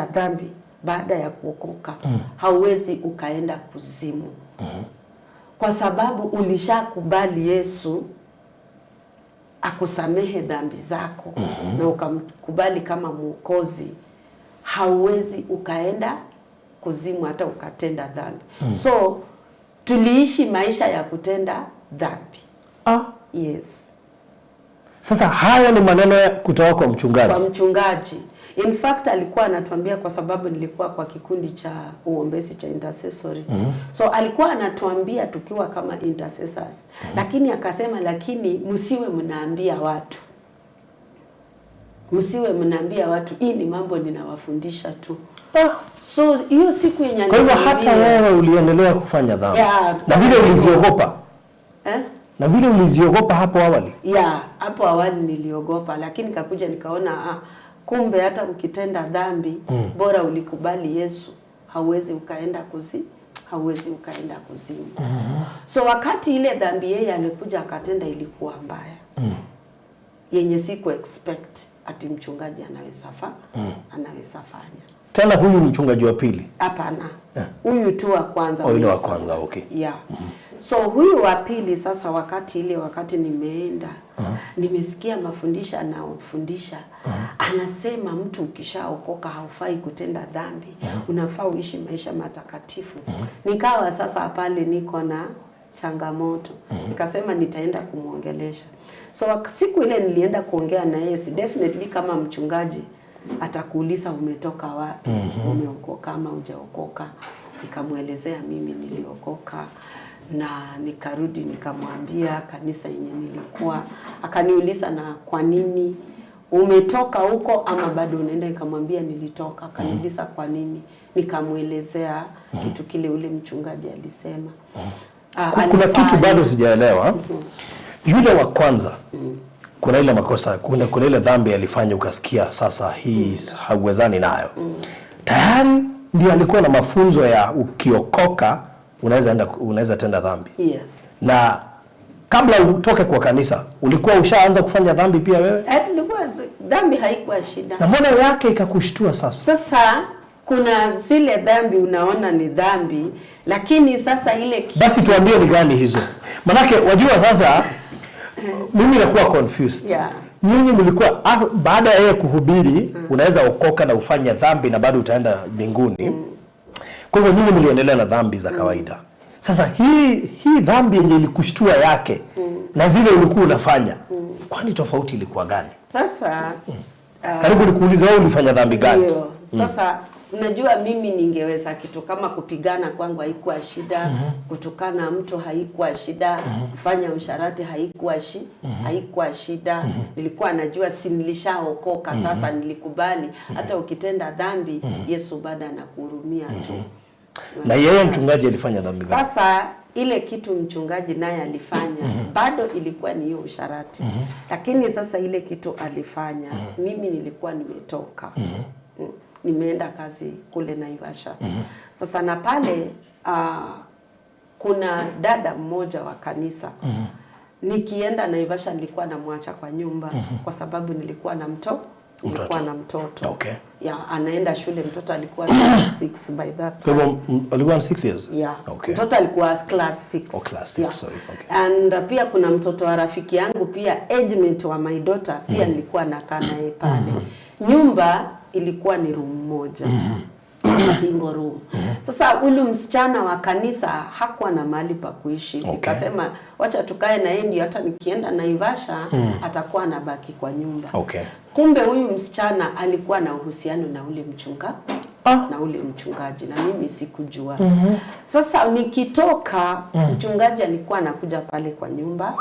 dhambi baada ya kuokoka, hauwezi ukaenda kuzimu. Kwa sababu ulishakubali Yesu akusamehe dhambi zako na ukamkubali kama Mwokozi, hauwezi ukaenda kuzimu hata ukatenda dhambi. So tuliishi maisha ya kutenda dhambi. Yes. Sasa haya ni maneno kutoka kwa mchungaji. Kwa mchungaji. In fact alikuwa anatuambia, kwa sababu nilikuwa kwa kikundi cha uombezi cha intercessory. So alikuwa anatuambia tukiwa kama intercessors. Lakini akasema, lakini msiwe mnaambia watu. Msiwe mnaambia watu, hii ni mambo ninawafundisha tu. So hiyo siku yenye kwa hivyo hata wewe uliendelea kufanya dhambi. Na vile uliziogopa. Na vile uliziogopa hapo awali? Hapo awali niliogopa, lakini kakuja nikaona kumbe hata ukitenda dhambi bora ulikubali Yesu, hauwezi ukaenda kuzimu. So wakati ile dhambi yeye alikuja akatenda ilikuwa mbaya. Yenye siku expect ati mchungaji anaweza fanya. Tena huyu mchungaji wa pili? Hapana. Huyu tu wa kwanza. Yule wa kwanza, okay. So huyu wa pili sasa, wakati nimeenda, nimesikia mafundisho anaofundisha. Anasema mtu ukishaokoka haufai kutenda dhambi. Unafaa uishi maisha matakatifu. Nikawa sasa pale niko na changamoto. Nikasema nitaenda kumuongelesha. So siku ile nilienda kuongea na yeye, definitely kama mchungaji atakuuliza umetoka wapi, umeokoka ama hujaokoka. Nikamuelezea mimi niliokoka na nikarudi nikamwambia kanisa yenye nilikuwa. Akaniuliza, na kwa nini umetoka huko ama bado unaenda? Nikamwambia nilitoka. Akaniuliza kwa nini, nikamuelezea kitu kile ule mchungaji alisema. Kuna kitu bado sijaelewa. Yule wa kwanza kuna ile makosa, kuna ile dhambi alifanya ukasikia sasa hii hauwezani nayo. Tayari ndio alikuwa na mafunzo ya ukiokoka unaweza tenda dhambi. Yes. Na kabla utoke kwa kanisa ulikuwa ushaanza kufanya dhambi pia wewe? Dhambi haikuwa shida. Na mbona yake ikakushtua sasa? Sasa kuna zile dhambi unaona ni dhambi, lakini sasa ile basi tuambie ni gani hizo. Manake wajua sasa mimi nakuwa confused. nyinyi mlikuwa baada ya yeye kuhubiri unaweza okoka na ufanye dhambi na bado utaenda mbinguni. Kwa hivyo nyinyi mliendelea na dhambi za kawaida. Sasa hii dhambi yenye ilikushtua yake na zile ulikuwa unafanya, kwani tofauti ilikuwa gani? Sasa karibu nikuuliza wewe ulifanya dhambi gani? Ndio. Sasa unajua mimi ningeweza kitu kama kupigana kwangu haikuwa shida, kutukana mtu haikuwa shida, kufanya usharati haikuwa shida. Nilikuwa najua si nilishaokoka, sasa nilikubali hata ukitenda dhambi Yesu bado anakuhurumia tu. Na yeye mchungaji alifanya dhambi gani? Sasa ile kitu mchungaji naye alifanya bado ilikuwa ni hiyo usharati. Lakini sasa ile kitu alifanya mimi nilikuwa nimetoka. Nimeenda kazi kule Naivasha. Sasa na pale kuna dada mmoja wa kanisa. Nikienda Naivasha nilikuwa namwacha kwa nyumba kwa sababu nilikuwa na mtoto. Okay. Ya anaenda shule, mtoto alikuwa class 6 by that time. So alikuwa 6 years? Yeah. Okay. Mtoto alikuwa class 6. Oh, class 6, yeah. Sorry. Okay. And pia kuna mtoto wa rafiki yangu pia agement wa my daughter pia nilikuwa nakaa naye pale. Nyumba ilikuwa ni room moja. Single room. Sasa ule msichana wa kanisa hakuwa na mahali pa kuishi. Okay. Nikasema wacha tukae na yeye ndio hata nikienda Naivasha atakuwa anabaki kwa nyumba. Okay. Kumbe huyu msichana alikuwa na uhusiano na ule na ule mchungaji na mimi sikujua. Sasa nikitoka mchungaji alikuwa anakuja pale kwa nyumba,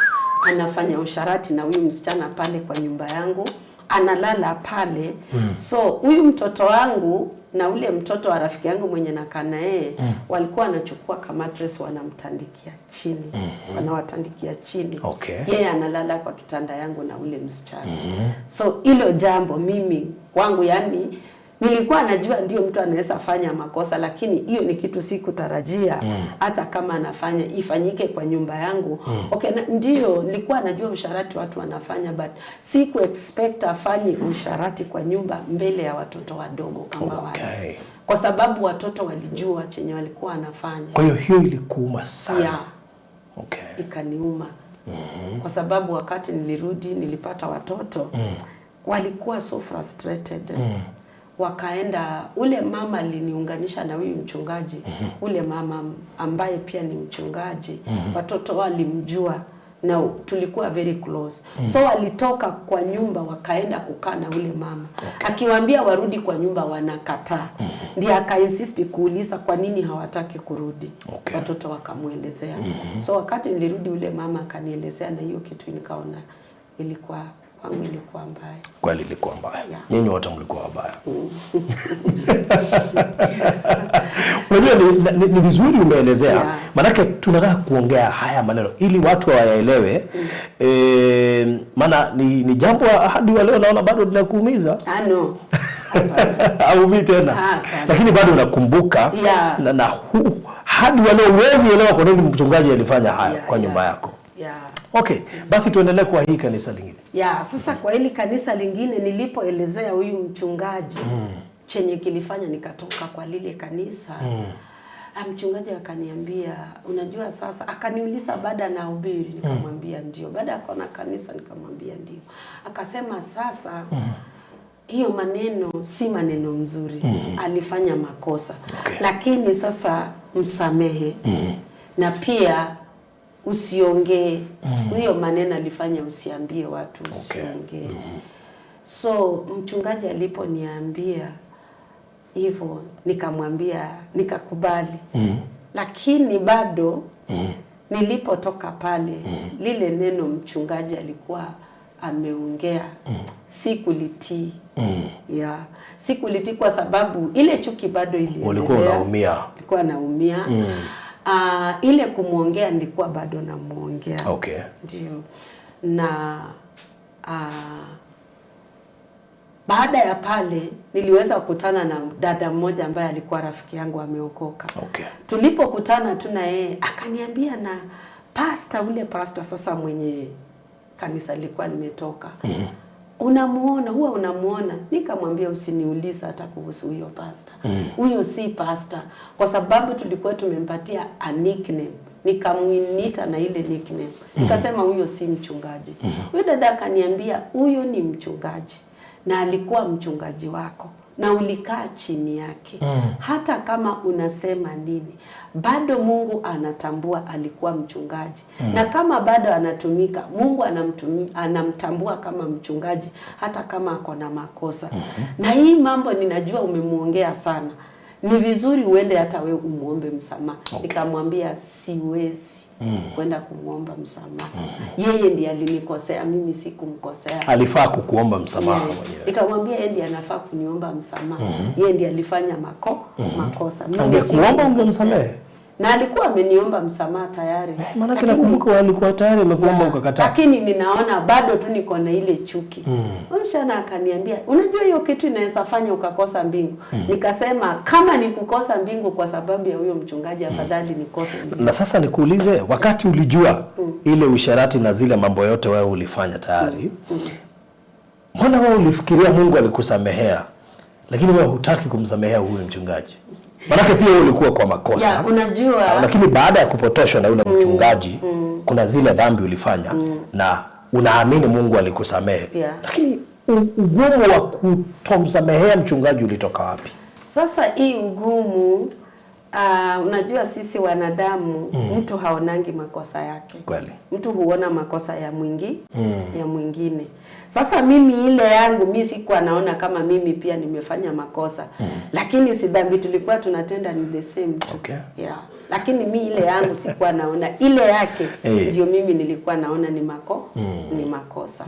anafanya usharati na huyu msichana pale kwa nyumba yangu, analala pale. So huyu mtoto wangu na ule mtoto wa rafiki yangu mwenye nakaa na yeye walikuwa wanachukua kama mattress wanamtandikia chini. Wanawatandikia chini. Okay. Yeye analala kwa kitanda yangu na ule msichana. So hilo jambo mimi kwangu yani nilikuwa najua ndio mtu anaweza fanya makosa, lakini hiyo ni kitu sikutarajia hata kama anafanya ifanyike kwa nyumba yangu. Okay, ndio nilikuwa najua usharati watu wanafanya, but siku expect afanye usharati kwa nyumba mbele ya watoto wadogo kama wale. Kwa sababu watoto walijua chenye walikuwa wanafanya. Kwa hiyo ilikuuma sana. Yeah. Okay. Ikaniuma. Kwa sababu wakati nilirudi nilipata watoto walikuwa so frustrated. Wakaenda, ule mama aliniunganisha na huyu mchungaji. Ule mama ambaye pia ni mchungaji, watoto walimjua na tulikuwa very close. So walitoka kwa nyumba wakaenda kukaa na ule mama. Akiwaambia warudi kwa nyumba wanakataa. Ndiye akainsist kuuliza kwa nini hawataki kurudi. Watoto wakamuelezea. So wakati nilirudi ule mama akanielezea, na hiyo kitu nikaona ilikuwa kwangu ilikuwa mbaya. Kweli ilikuwa mbaya. Nyinyi wote mlikuwa wabaya. Unajua ni vizuri umeelezea. Maana tunataka kuongea haya maneno ili watu wayaelewe. Maana ni jambo hadi leo naona bado linakuumiza. No. Au mimi tena. Lakini bado unakumbuka na hadi leo huwezi elewa kwa nini mchungaji alifanya haya kwa nyumba yako. Okay, basi tuendelee kwa hii kanisa lingine. Sasa kwa hili kanisa lingine nilipoelezea huyu mchungaji chenye kilifanya nikatoka kwa lile kanisa. Mchungaji akaniambia, unajua sasa, akaniuliza baada na hubiri, nikamwambia ndio. Baada kona kanisa nikamwambia ndio. Akasema sasa hiyo maneno si maneno mzuri. Alifanya makosa. Lakini sasa msamehe. Na pia usiongee. Hiyo maneno alifanya usiambie watu, usiongee. So mchungaji aliponiambia hivyo nikamwambia, nikakubali. Lakini bado nilipotoka pale lile neno mchungaji alikuwa ameongea sikulitii. Sikulitii kwa sababu ile chuki bado iliendelea. Ulikuwa unaumia. Nilikuwa naumia. Ile kumuongea nilikuwa bado namuongea. Ndio. Na baada ya pale niliweza kukutana na dada mmoja ambaye alikuwa rafiki yangu ameokoka. Tulipokutana tu na yeye akaniambia, na ule pastor sasa mwenye kanisa lilikuwa nimetoka. Unamuona, huwa unamuona? Nikamwambia usiniuliza hata kuhusu huyo pastor. Huyo si pastor, kwa sababu tulikuwa tumempatia a nickname Nikamuita na ile nickname. Nikasema huyo si mchungaji. Huyo dada akaniambia huyo ni mchungaji na alikuwa mchungaji wako na ulikaa chini yake. Hata kama unasema nini, bado Mungu anatambua alikuwa mchungaji. Na kama bado anatumika, Mungu anamtambua kama mchungaji hata kama ako na makosa. Na hii mambo ninajua umemuongea sana. Ni vizuri uende hata we umuombe msamaha. Nikamwambia siwezi kwenda kumuomba msamaha. Yeye ndiye alinikosea, mimi sikumkosea. Alifaa kukuomba msamaha mwenyewe. Nikamwambia yeye ndiye anafaa kuniomba msamaha. Yeye ndiye alifanya makosa. Angekuomba ungemsamehe. Na alikuwa ameniomba msamaha tayari. Maana nakumbuka alikuwa tayari amekuomba ukakataa. Lakini ninaona bado tu niko na ile chuki. Msichana akaniambia, unajua hiyo kitu inaweza fanya ukakosa mbingu. Nikasema kama ni kukosa mbingu kwa sababu ya huyo mchungaji, afadhali nikose mbingu. Na sasa nikuulize, wakati ulijua ile usharati na zile mambo yote wewe ulifanya tayari, mbona wewe ulifikiria Mungu alikusamehea, lakini wewe hutaki kumsamehea huyo mchungaji? Maana pia wewe ulikuwa kwa makosa. Ya, unajua. Lakini baada ya kupotoshwa na yule mchungaji, kuna zile dhambi ulifanya na unaamini Mungu alikusamehe. Lakini ugumu wa kutomsamehea mchungaji ulitoka wapi? Sasa hii ugumu, unajua sisi wanadamu, mtu haonangi makosa yake. Kweli. Mtu huona makosa ya mwingine. Sasa mimi ile yangu, mimi sikuwa naona kama mimi pia nimefanya makosa. Lakini si dhambi tulikuwa tunatenda ni the same. Okay. Yeah. Lakini mimi ile yangu sikuwa naona, ile yake ndio mimi nilikuwa naona ni makosa.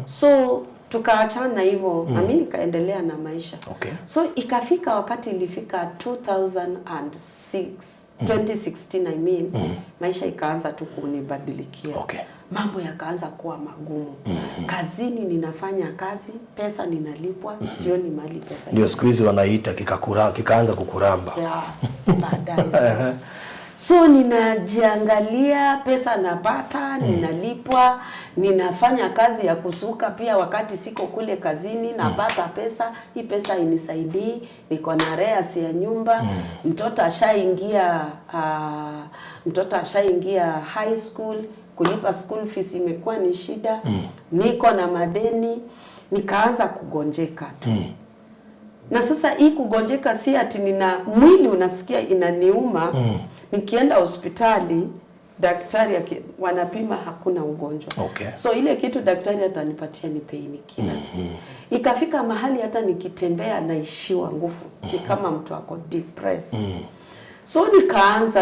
So tukaachana hivyo, na mimi nikaendelea na maisha. So ikafika wakati ilifika 2016 I mean, maisha ikaanza tu kunibadilikia. Mambo yakaanza kuwa magumu. Kazini ninafanya kazi, pesa ninalipwa, sioni mali pesa. Ndio siku hizi wanaita kikaanza kukuramba. Baadaye sasa. So ninajiangalia, pesa napata, ninalipwa, ninafanya kazi ya kusuka pia wakati siko kule kazini, napata pesa, hii pesa inisaidii, niko na arrears ya nyumba, mtoto ashaingia high school, kulipa school fees imekuwa ni shida, niko na madeni, nikaanza kugonjeka tu. Na sasa hii kugonjeka si ati mwili unasikia inaniuma, nikienda hospitali daktari wanapima hakuna ugonjwa. So ile kitu daktari atanipatia ni painkillers. Ikafika mahali hata nikitembea naishiwa nguvu, ni kama mtu ako depressed. So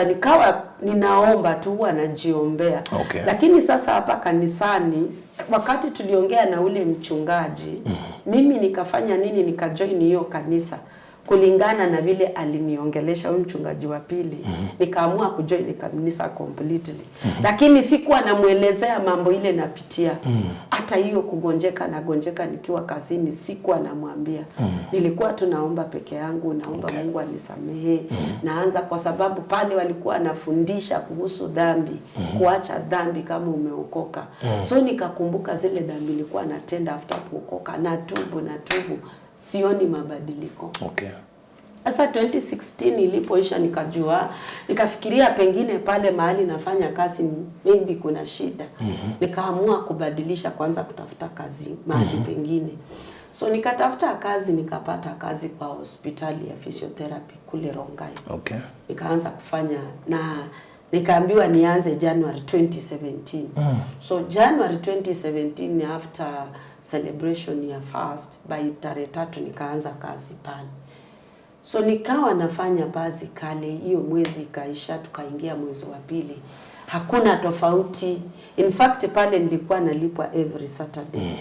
nikawa ninaomba tu, huwa najiombea. Lakini sasa hapa kanisani, wakati tuliongea na ule mchungaji, mimi nikafanya nini, nikajoin hiyo kanisa kulingana na vile aliniongelesha huyo mchungaji wa pili. Nikaamua kujoin kanisa completely. Lakini sikuwa namuelezea mambo ile napitia. Hata hiyo kugonjeka nikiwa kazini sikuwa namwambia. Nilikuwa tunaomba peke yangu, naomba Mungu anisamehe. Naanza kwa sababu pale walikuwa wanafundisha kuhusu dhambi, kuacha dhambi kama umeokoka. So nikakumbuka zile dhambi nilikuwa natenda after kuokoka, natubu. Sioni mabadiliko. Sasa 2016 ilipoisha nikafikiria pengine pale mahali nafanya kazi maybe kuna shida. Nikaamua kubadilisha, kwanza kutafuta kazi mahali pengine. So nikatafuta kazi, nikapata kazi kwa hospitali ya physiotherapy kule Rongai. Nikaanza kufanya na nikaambiwa nianze January 2017. So January 2017 after celebration ya fast, by tarehe 3 nikaanza kazi pale. So nikawa nafanya baadhi kale, hiyo mwezi ikaisha, tukaingia mwezi wa pili. Hakuna tofauti. In fact pale nilikuwa nalipwa every Saturday.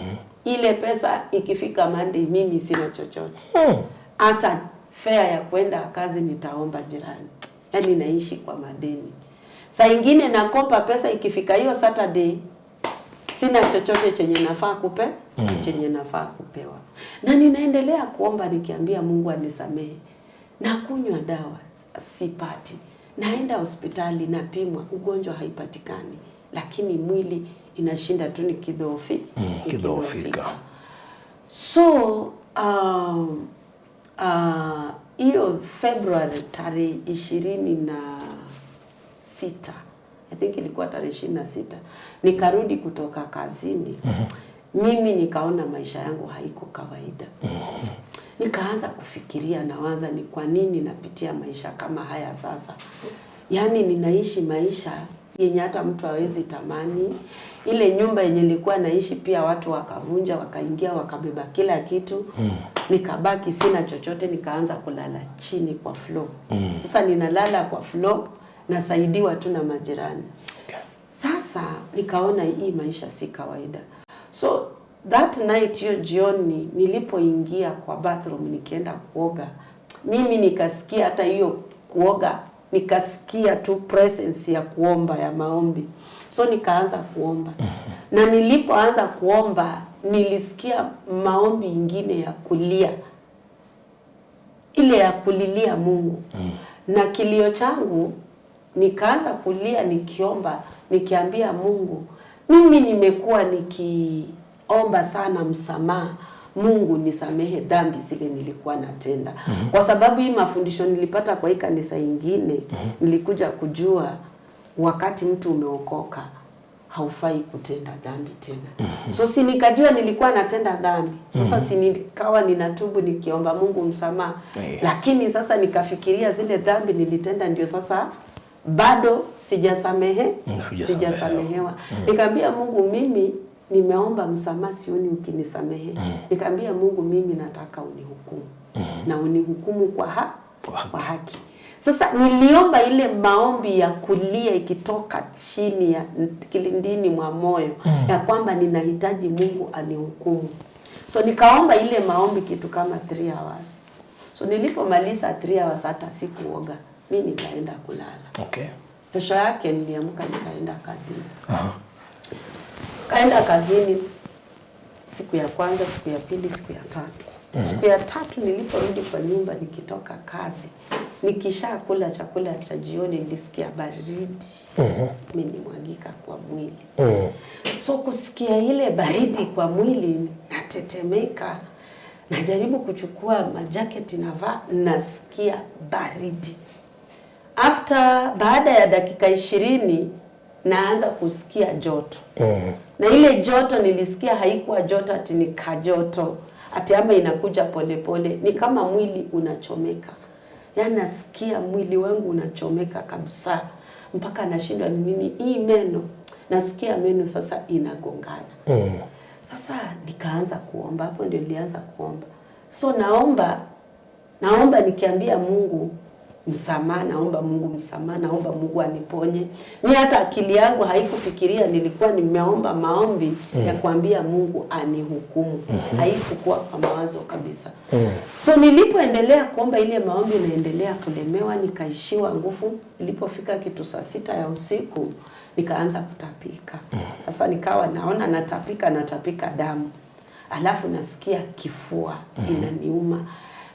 Ile pesa ikifika Monday mimi sina chochote. Hata fare ya kwenda kazi nitaomba jirani. Yaani naishi kwa madeni. Saa ingine nakopa pesa, ikifika hiyo Saturday sina chochote chenye nafaa kupewa. Na ninaendelea kuomba nikiambia Mungu anisamehe. Na kunywa dawa sipati. Naenda hospitali napimwa, ugonjwa haipatikani. Lakini mwili inashinda tu nikidhoofika. So hiyo February tarehe 26 I think ilikuwa tarehe 26. Nikarudi kutoka kazini. Mimi nikaona maisha yangu haiko kawaida. Nikaanza kufikiria, nawaza ni kwa nini napitia maisha kama haya sasa. Yaani ninaishi maisha yenye hata mtu hawezi tamani. Ile nyumba yenye nilikuwa naishi pia watu wakavunja, wakaingia, wakabeba kila kitu. Nikabaki sina chochote, nikaanza kulala chini kwa floor. Sasa ninalala kwa floor, nasaidiwa tu na majirani. Sasa nikaona hii maisha si kawaida. So that night, hiyo jioni nilipoingia kwa bathroom nikienda kuoga, mimi nikasikia hata hiyo kuoga, nikasikia tu presence ya kuomba, ya maombi. So nikaanza kuomba. Na nilipoanza kuomba nilisikia maombi ingine ya kulia. Ile ya kulilia Mungu. Na kilio changu nikaanza kulia nikiomba, nikiambia Mungu, mimi nimekuwa nikiomba sana msamaha. Mungu nisamehe dhambi zile nilikuwa natenda. Kwa sababu hii mafundisho nilipata kwa hii kanisa ingine, nilikuja kujua wakati mtu umeokoka haufai kutenda dhambi tena. So si nikajua nilikuwa natenda dhambi. Sasa si nikawa ninatubu nikiomba Mungu msamaha. Lakini sikafikiria zile dhambi nilitenda ndio sasa bado sijasamehewa. Nikamwambia Mungu, mimi nimeomba msamaha, sioni ukinisamehe. Nikamwambia Mungu, mimi nataka unihukumu. Na unihukumu kwa haki. Sasa niliomba ile maombi ya kulia ikitoka chini ya kilindini mwa moyo ya kwamba ninahitaji Mungu anihukumu. So nikaomba ile maombi kitu kama 3 hours. So nilipomaliza 3 hours hata sikuoga. Mimi nikaenda kulala. Kesho yake niliamka nikaenda kazini. Kaenda kazini siku ya kwanza, siku ya pili, siku ya tatu. Siku ya tatu niliporudi kwa nyumba nikitoka kazi, nikishakula chakula cha jioni nilisikia baridi. Imenimwagika kwa mwili. So kusikia ile baridi kwa mwili, natetemeka. Najaribu kuchukua majaketi navaa, nasikia baridi. Baada ya dakika 20 naanza kusikia joto. Na ile joto nilisikia haikuwa joto ati ni kajoto, ati ama inakuja pole pole, ni kama mwili unachomeka. Yaani nasikia mwili wangu unachomeka kabisa, mpaka nashindwa ni nini hii meno. Nasikia meno sasa inagongana. Sasa nikaanza kuomba, hapo ndio nilianza kuomba. So naomba nikiambia Mungu msamaha, naomba Mungu msamaha, naomba Mungu aniponye. Mimi hata akili yangu haikufikiria nilikuwa nimeomba maombi ya kuambia Mungu anihukumu. Haikuwa kwa mawazo kabisa. So nilipoendelea kuomba ile maombi naendelea kulemewa, nikaishiwa nguvu. Nilipofika kitu saa 6 ya usiku nikaanza kutapika. Sasa nikawa naona natapika damu. Alafu nasikia kifua inaniuma.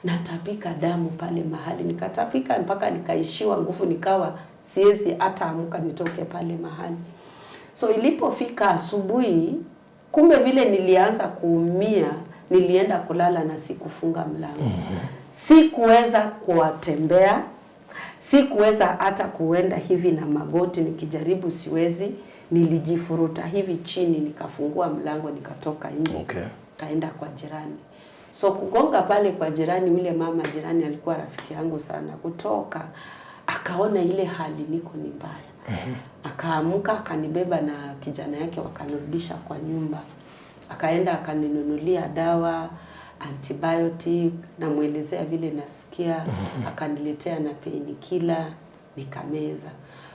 Natapika damu pale mahali. Nikatapika mpaka nikaishiwa nguvu, nikawa siwezi hata amka nitoke pale mahali. So ilipofika asubuhi, kumbe vile nilianza kuumia, nilienda kulala na sikufunga mlango. Sikuweza kuwatembea, sikuweza hata kuenda hivi na magoti, nikijaribu siwezi. Nilijifuruta hivi chini, nikafungua mlango, nikatoka nje. Kaenda kwa jirani. So kugonga pale kwa jirani, ule mama jirani alikuwa rafiki yangu sana. Kutoka akaona ile hali niko ni mbaya. Akaamka akanibeba na kijana yake wakanirudisha kwa nyumba. Akaenda akaninunulia dawa, antibiotic, na muelezea vile nasikia, akaniletea na painkiller, nikameza.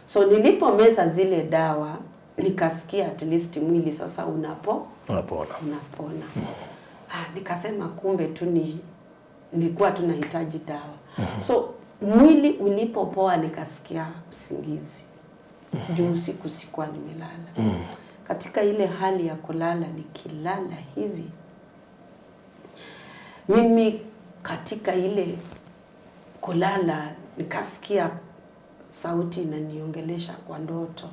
So nilipomeza zile dawa nikasikia at least mwili sasa unapona. Nikasema kumbe tu nilikuwa tunahitaji dawa. So mwili ulipopoa nikasikia usingizi. Juu usiku sikuwa nimelala. Katika ile hali ya kulala, nikilala hivi, mimi katika ile kulala nikasikia sauti inaniongelesha kwa ndoto.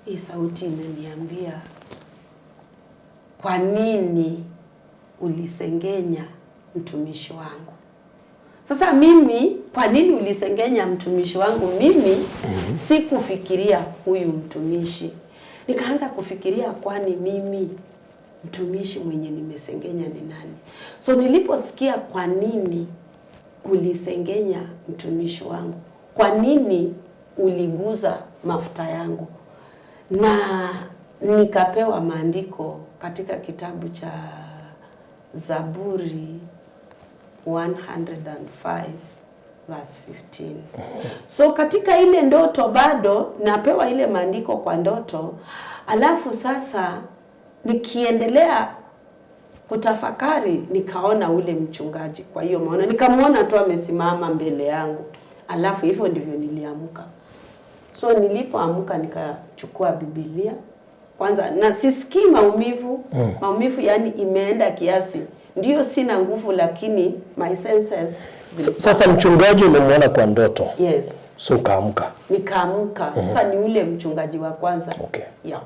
Hii sauti inaniambia, kwa nini ulisengenya mtumishi wangu? Sasa mimi, kwa nini ulisengenya mtumishi wangu? Mimi sikufikiria huyu mtumishi. Nikaanza kufikiria, kwani mimi mtumishi mwenye nimesengenya ni nani? So niliposikia kwa nini ulisengenya mtumishi wangu, kwa nini uliguza mafuta yangu, na nikapewa maandiko katika kitabu cha Zaburi 105 verse 15. So katika ile ndoto bado napewa ile maandiko kwa ndoto, alafu sasa nikiendelea kutafakari nikaona ule mchungaji. Kwa hiyo maana nikamwona tu amesimama mbele yangu, alafu hivyo ndivyo niliamka. So nilipoamka nikachukua Biblia kwanza, na sisikii maumivu. Maumivu yani imeenda kiasi, ndio sina nguvu, lakini my senses Sasa mchungaji umemwona kwa ndoto? Yes. So kaamka? Nikaamka. Sasa ni ule mchungaji wa kwanza. Okay. Yeah.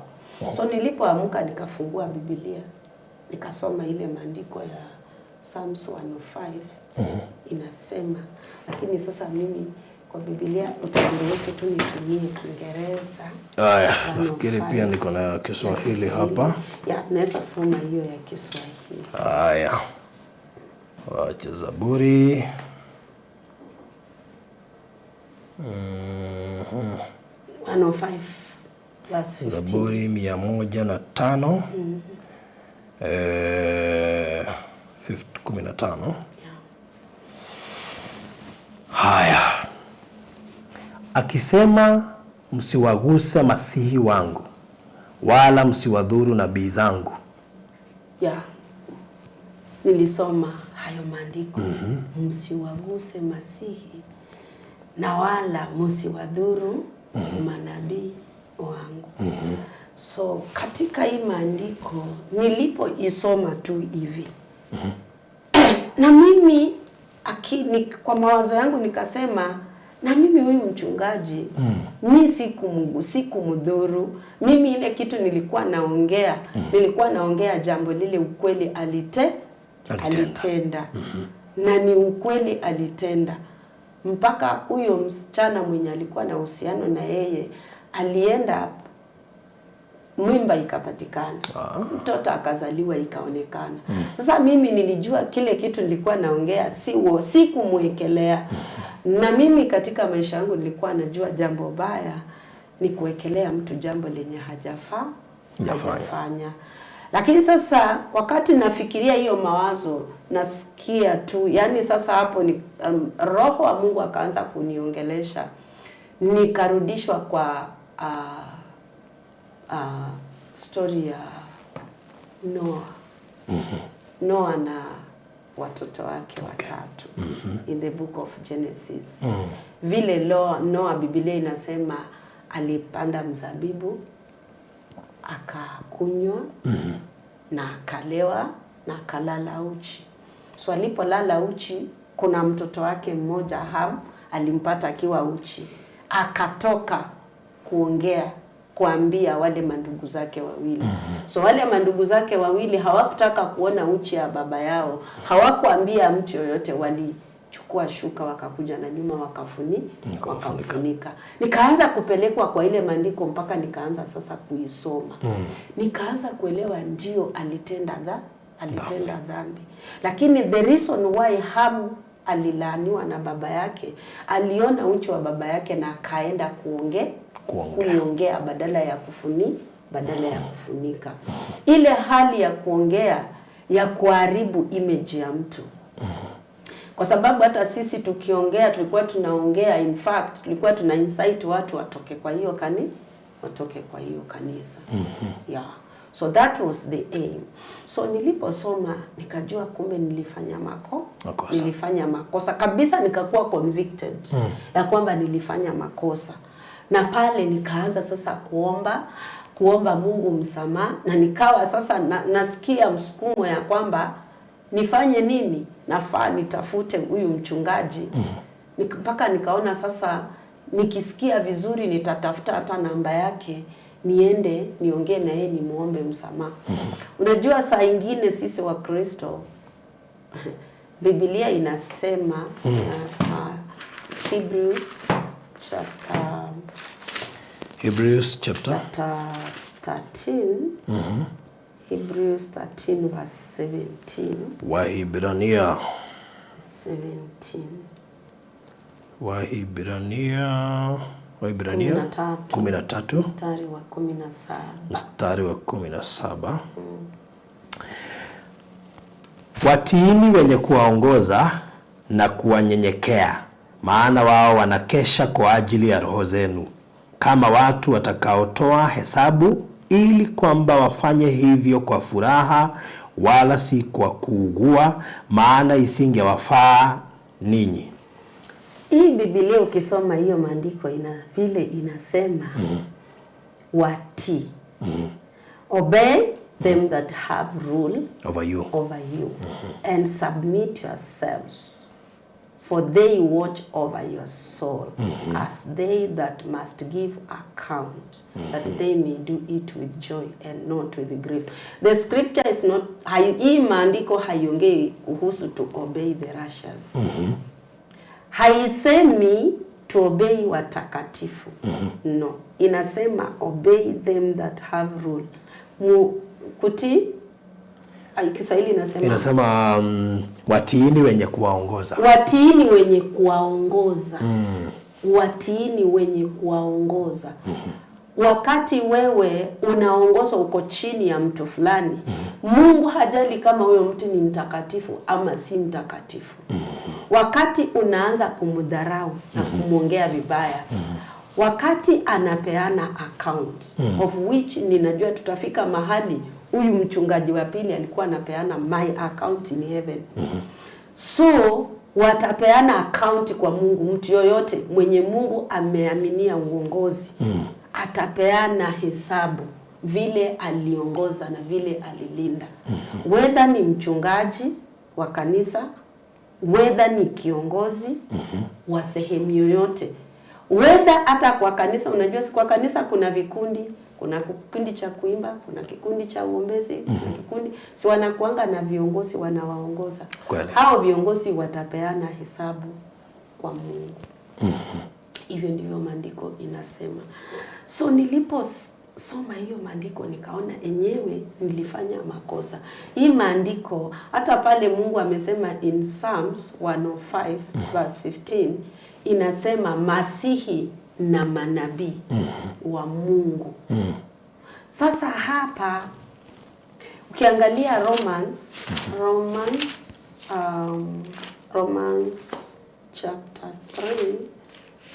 So nilipoamka nikafungua Biblia, nikasoma ile maandiko ya Psalms 105. Inasema, lakini sasa mimi kwa Biblia utaendeleza tu nitumie Kiingereza. Haya, nafikiri pia niko na Kiswahili hapa. Ya, naweza soma hiyo ya Kiswahili. Haya. Wacha Zaburi. Mhm. 105 verse 15. Zaburi 105. 15. Haya. Akisema, msiwaguse masihi wangu, wala msiwadhuru nabii zangu. Yeah. Nilisoma hayo maandiko. Msiwaguse masihi na wala msiwadhuru manabii wangu. So katika hii maandiko nilipoisoma tu hivi na mimi kwa mawazo yangu nikasema, na mimi huyu mchungaji mimi sikumdhuru. Mimi ile kitu nilikuwa naongea jambo lile ukweli alitenda. Na ni ukweli alitenda. Mpaka huyo msichana mwenye alikuwa na uhusiano na yeye alienda, mimba ikapatikana. Mtoto akazaliwa ikaonekana. Sasa mimi nilijua kile kitu nilikuwa naongea sikumwekelea. Na mimi katika maisha yangu nilikuwa najua jambo baya ni kuwekelea mtu jambo lenye hajafanya. Lakini sasa wakati nafikiria hiyo mawazo, nasikia tu, yani sasa hapo ni Roho wa Mungu akaanza kuniongelesha. Nikarudishwa kwa story ya Noah. Noah na watoto wake watatu. In the book of Genesis. Vile Noah, Biblia inasema alipanda mzabibu, akakunywa na akalewa na akalala uchi. So alipolala uchi, kuna mtoto wake mmoja Ham alimpata akiwa uchi. Akatoka kuambia wale mandugu zake wawili. So wale mandugu zake wawili hawakutaka kuona uchi ya baba yao. Hawakuambia mtu yoyote, walichukua shuka wakakuja na nyuma wakafunika. Nikaanza kupelekwa kwa ile maandiko mpaka nikaanza sasa kuisoma. Nikaanza kuelewa ndio alitenda dhambi. Lakini the reason why Ham alilaaniwa na baba yake, aliona uchi wa baba yake na akaenda kuongea badala ya kufunika. Ile hali ya kuongea ya kuharibu image ya mtu. Kwa sababu hata sisi tukiongea tulikuwa tunaongea, in fact tulikuwa tuna incite watu watoke kwa hiyo kanisa. Yeah. So that was the aim. So niliposoma nikajua kumbe nilifanya makosa kabisa, nikakuwa convicted ya kwamba nilifanya makosa. Na pale nikaanza sasa kuomba Mungu msamaha, na nikawa sasa nasikia msukumo ya kwamba nifanye nini? Nafaa nitafute huyu mchungaji. Mpaka nikaona sasa nikisikia vizuri nitatafuta hata namba yake, niende niongee na yeye nimuombe msamaha. Unajua saa ingine sisi wa Kristo Biblia inasema Hebrews chapter 13. Hebrews 13 verse 17. Wahibrania 17. Wahibrania 13 mstari wa 17. Watiini wenye kuwaongoza na kuwanyenyekea, maana wao wanakesha kwa ajili ya roho zenu, kama watu watakaotoa hesabu, ili kwamba wafanye hivyo kwa furaha, wala si kwa kuugua, maana isingewafaa ninyi. Hii Biblia ukisoma hiyo maandiko vile inasema watii. Obey them that have rule over you. And submit yourselves, for they watch over your soul, as they that must give account, that they may do it with joy and not with grief. The scripture is not, hii maandiko haiongei kuhusu to obey the righteous. Haisemi to obey watakatifu. No. Inasema obey them that have rule. Kuti Kiswahili inasema watiini wenye kuwaongoza. Watiini wenye kuwaongoza. Watiini wenye kuwaongoza. Wakati wewe unaongozwa uko chini ya mtu fulani, Mungu hajali kama huyo mtu ni mtakatifu ama si mtakatifu. Wakati unaanza kumdharau na kumwongea vibaya, wakati anapeana account, of which ninajua tutafika mahali huyu mchungaji wa pili alikuwa anapeana my account in heaven. So watapeana account kwa Mungu. Mtu yoyote mwenye Mungu ameaminia uongozi atapeana hesabu vile aliongoza na vile alilinda. Whether ni mchungaji wa kanisa, whether ni kiongozi wa sehemu yoyote, whether hata kwa kanisa. Unajua kwa kanisa kuna vikundi, kuna kikundi cha kuimba, kuna kikundi cha uombezi, kuna kikundi, si wanakuanga na viongozi wanawaongoza. Hao viongozi watapeana hesabu kwa Mungu. Hivyo ndivyo maandiko inasema. So niliposoma hiyo maandiko nikaona enyewe nilifanya makosa. Hii maandiko hata pale Mungu amesema in Psalms 105 verse 15 inasema masihi na manabii wa Mungu. Sasa hapa ukiangalia Romans chapter 3,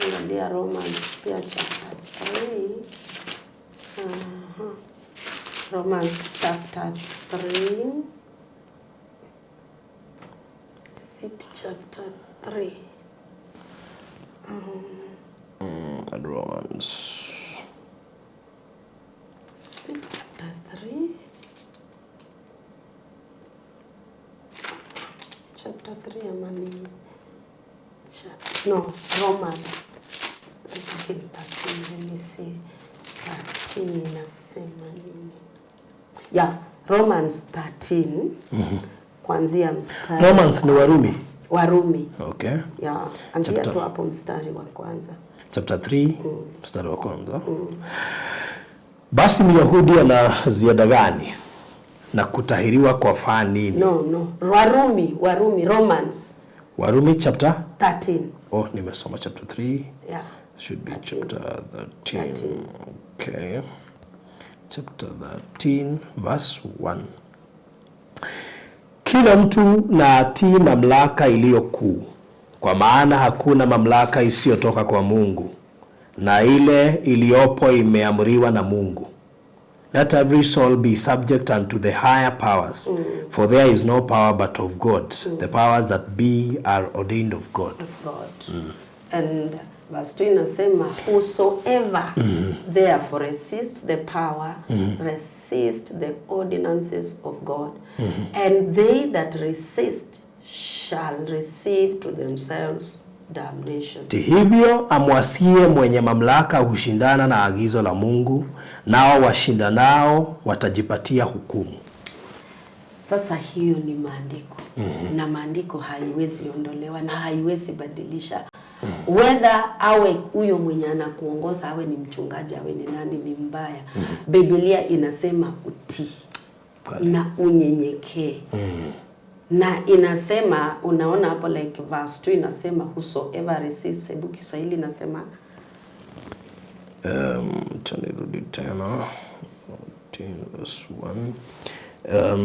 angalia Romans pia chapter 3. Romans chapter 3. Chapter 3. Romans. Chapter 3. Chapter 3 amani. No, Romans. Let me see. 13 inasema nini? Yeah, Romans 13. Kuanzia mstari. Romans ni Warumi. Warumi. Okay. Yeah, anzia tu hapo mstari wa kwanza. Chapter 3, mstari wa kwanza. Basi Myahudi ana ziada gani na kutahiriwa kwa faa nini? No. Warumi, Romans. Warumi chapter 13. Oh, nimesoma chapter 3. Yeah. Should be 13. Chapter 13. Okay. Chapter 13 verse 1. Kila mtu na atii mamlaka iliyo kuu, kwa maana hakuna mamlaka isiyotoka kwa Mungu, na ile iliyopo imeamriwa na Mungu. Let every soul be subject unto the higher powers, for there is no power but of God. The powers that be are ordained of God. And verse 2 inasema whosoever therefore resist the power, resist the ordinances of God, and they that resist shall receive to themselves damnation. Hivyo amwasie mwenye mamlaka hushindana na agizo la Mungu, nao washindanao watajipatia hukumu. Sasa hiyo ni maandiko. Na maandiko haiwezi ondolewa na haiwezi badilisha. Whether awe huyo mwenye anakuongoza awe ni mchungaji awe ni nani ni mbaya. Biblia inasema utii na unyenyekee. Na inasema, unaona hapo like verse 2 inasema whosoever receives, hebu Kiswahili inasema tunirudi tena verse 1.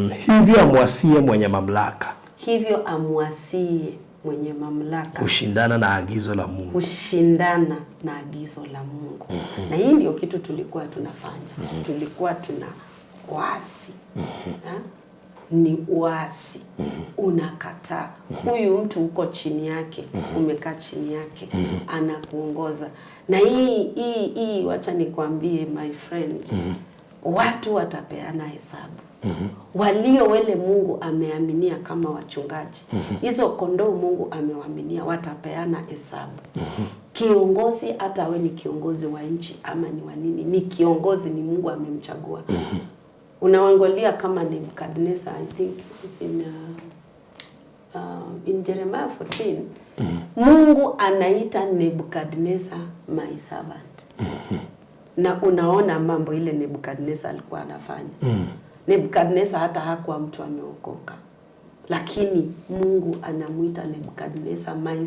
Hivyo amwasie mwenye mamlaka. Hivyo amwasie mwenye mamlaka. Kushindana na agizo la Mungu. Kushindana na agizo la Mungu. Na hii ndio kitu tulikuwa tunafanya. Tulikuwa tuna wasi. Ni uasi. Unakataa. Huyu mtu uko chini yake. Umekaa chini yake. Anakuongoza. Na hii wacha nikwambie my friend. Watu watapeana hesabu. Walio wele Mungu ameaminia kama wachungaji. Hizo kondoo Mungu amewaaminia watapeana hesabu. Kiongozi hata we ni kiongozi wa nchi ama ni wa nini, ni kiongozi, ni Mungu amemchagua. Unaangalia kama Nebukadnezar, I think is in Jeremiah 14. Mungu anaita Nebukadnezar my servant. Na unaona mambo ile Nebukadnezar alikuwa anafanya. Nebukadnezar hata hakuwa mtu ameokoka. Lakini Mungu anamuita Nebukadnezar my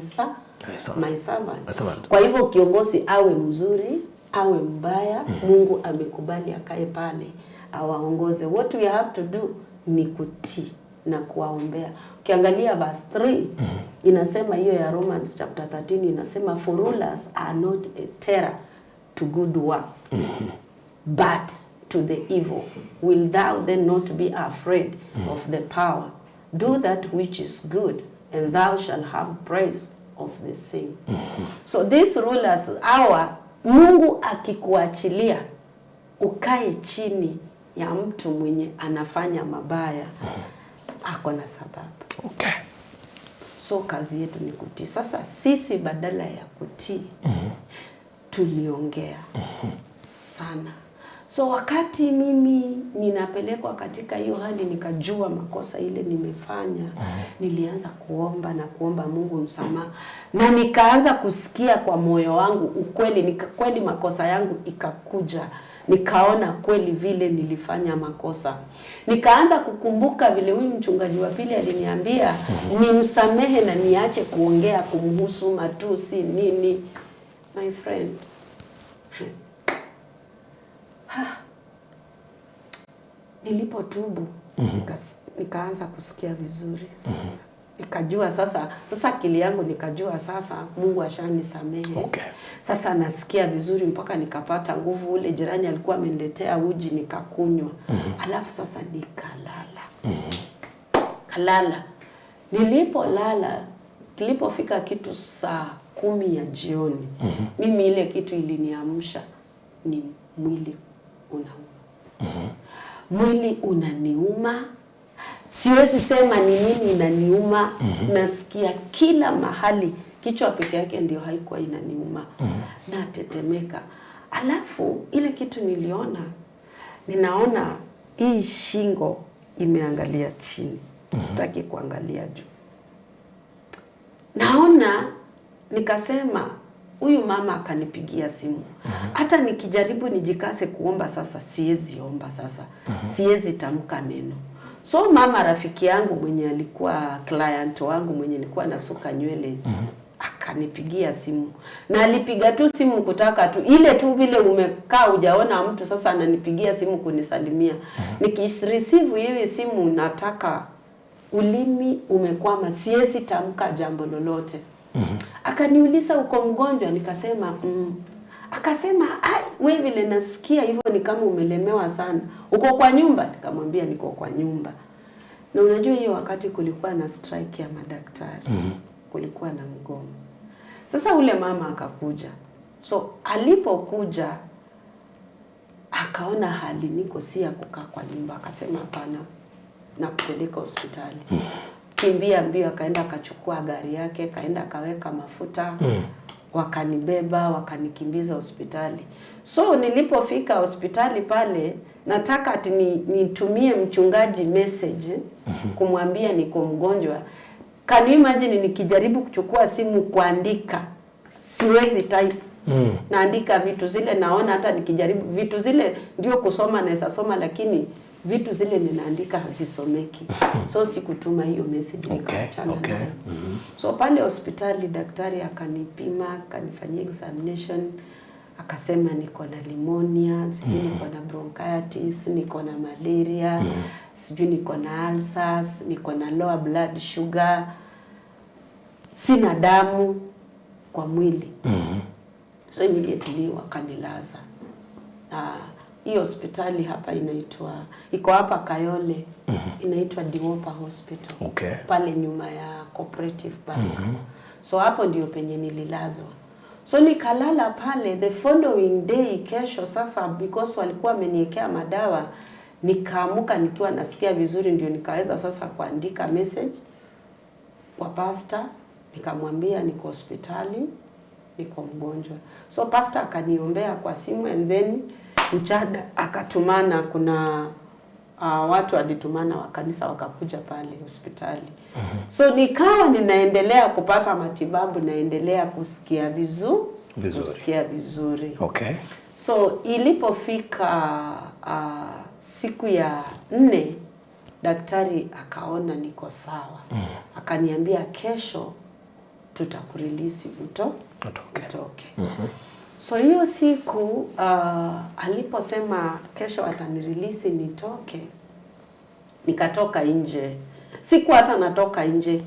servant. Kwa hivyo kiongozi awe mzuri, awe mbaya, Mungu amekubali akae pale, awaongoze. What we have to do ni kutii na kuwaombea. Ukiangalia verse 3 inasema hiyo ya Romans chapter 13 inasema for rulers are not a terror to good works but to the evil. Will thou then not be afraid of the power? Do that which is good, and thou shalt have praise of the same. So these rulers, Mungu akikuachilia ukae chini ya mtu mwenye anafanya mabaya, ako na sababu. Okay. So kazi yetu ni kutii. Sasa sisi badala ya kutii tuliongea sana. So wakati mimi ninapelekwa katika hiyo hali nikajua makosa ile nimefanya, nilianza kuomba na kuomba Mungu msamaha. Na nikaanza kusikia kwa moyo wangu ukweli, kweli makosa yangu ikakuja. Nikaona kweli vile nilifanya makosa. Nikaanza kukumbuka vile huyu mchungaji wa pili aliniambia nimsamehe na niache kuongea kumhusu matusi nini. My friend, nilipotubu nikaanza kusikia vizuri sasa. Nikajua sasa akili yangu nikajua sasa Mungu ashanisamehe. Okay. Sasa nasikia vizuri mpaka nikapata nguvu. Ule jirani alikuwa ameniletea uji nikakunywa. Alafu sasa nikalala. Kalala. Nilipolala, kilipofika kitu saa 10 ya jioni. Mimi ile kitu iliniamsha ni mwili unauma. Mwili unaniuma. Siwezi sema ni nini inaniuma. Nasikia kila mahali. Kichwa peke yake ndio haikuwa inaniuma. Natetemeka. Alafu ile kitu ninaona hii shingo imeangalia chini. Sitaki kuangalia juu. Naona nikasema huyu mama akanipigia simu. Hata nikijaribu nijikase kuomba sasa siwezi omba sasa. Siwezi tamka neno. So mama rafiki yangu mwenye alikuwa client wangu mwenye nilikuwa nasuka nywele akanipigia simu. Na alipiga tu simu kutaka tu ile tu vile umekaa hujaona mtu sasa ananipigia simu kunisalimia. Nikireceive hiyo simu nataka ulimi umekwama, siwezi tamka jambo lolote. Akaniuliza uko mgonjwa, nikasema Akasema, wewe vile nasikia hivyo ni kama umelemewa sana. Uko kwa nyumba? Nikamwambia niko kwa nyumba. Na unajua hiyo wakati kulikuwa na strike ya madaktari. Kulikuwa na mgomo. Sasa ule mama akakuja. So alipokuja akaona hali niko si ya kukaa kwa nyumba, akasema hapana, nakupeleka hospitali. Kimbia mbio akaenda akachukua gari yake, kaenda akaweka mafuta. wakanibeba wakanikimbiza hospitali. So nilipofika hospitali pale, nataka ati nitumie mchungaji message kumwambia niko mgonjwa. Can you imagine nikijaribu kuchukua simu kuandika, siwezi type. Naandika vitu zile, naona hata nikijaribu vitu zile ndio kusoma naweza soma, lakini vitu zile ninaandika hazisomeki. So sikutuma hiyo message, nikaachana nayo. So pale hospitali daktari akanipima, akanifanyia examination, akasema niko na pneumonia, sijui niko na bronchitis, niko na malaria, sijui niko na ulcers, niko na lower blood sugar, sina damu kwa mwili. So immediately wakanilaza. Hiyo hospitali hapa iko hapa Kayole, inaitwa Diwopa Hospital. Pale nyuma ya Cooperative Bank. So hapo ndio penye nililazwa. So nikalala pale. The following day, kesho sasa, because walikuwa wameniwekea madawa, nikaamuka nikiwa nasikia vizuri, ndio nikaweza sasa kuandika message kwa pastor, nikamwambia niko hospitali, niko mgonjwa. So pastor akaniombea kwa simu, and then mchana akatumana, kuna watu walitumana wa kanisa wakakuja pale hospitali. So nikawa ninaendelea kupata matibabu, naendelea kusikia vizuri. So ilipofika siku ya 4, daktari akaona niko sawa. Akaniambia kesho tutakurelease utoke. So hiyo siku aliposema kesho atanirelease nitoke, nikatoka nje. Siku hata natoka nje.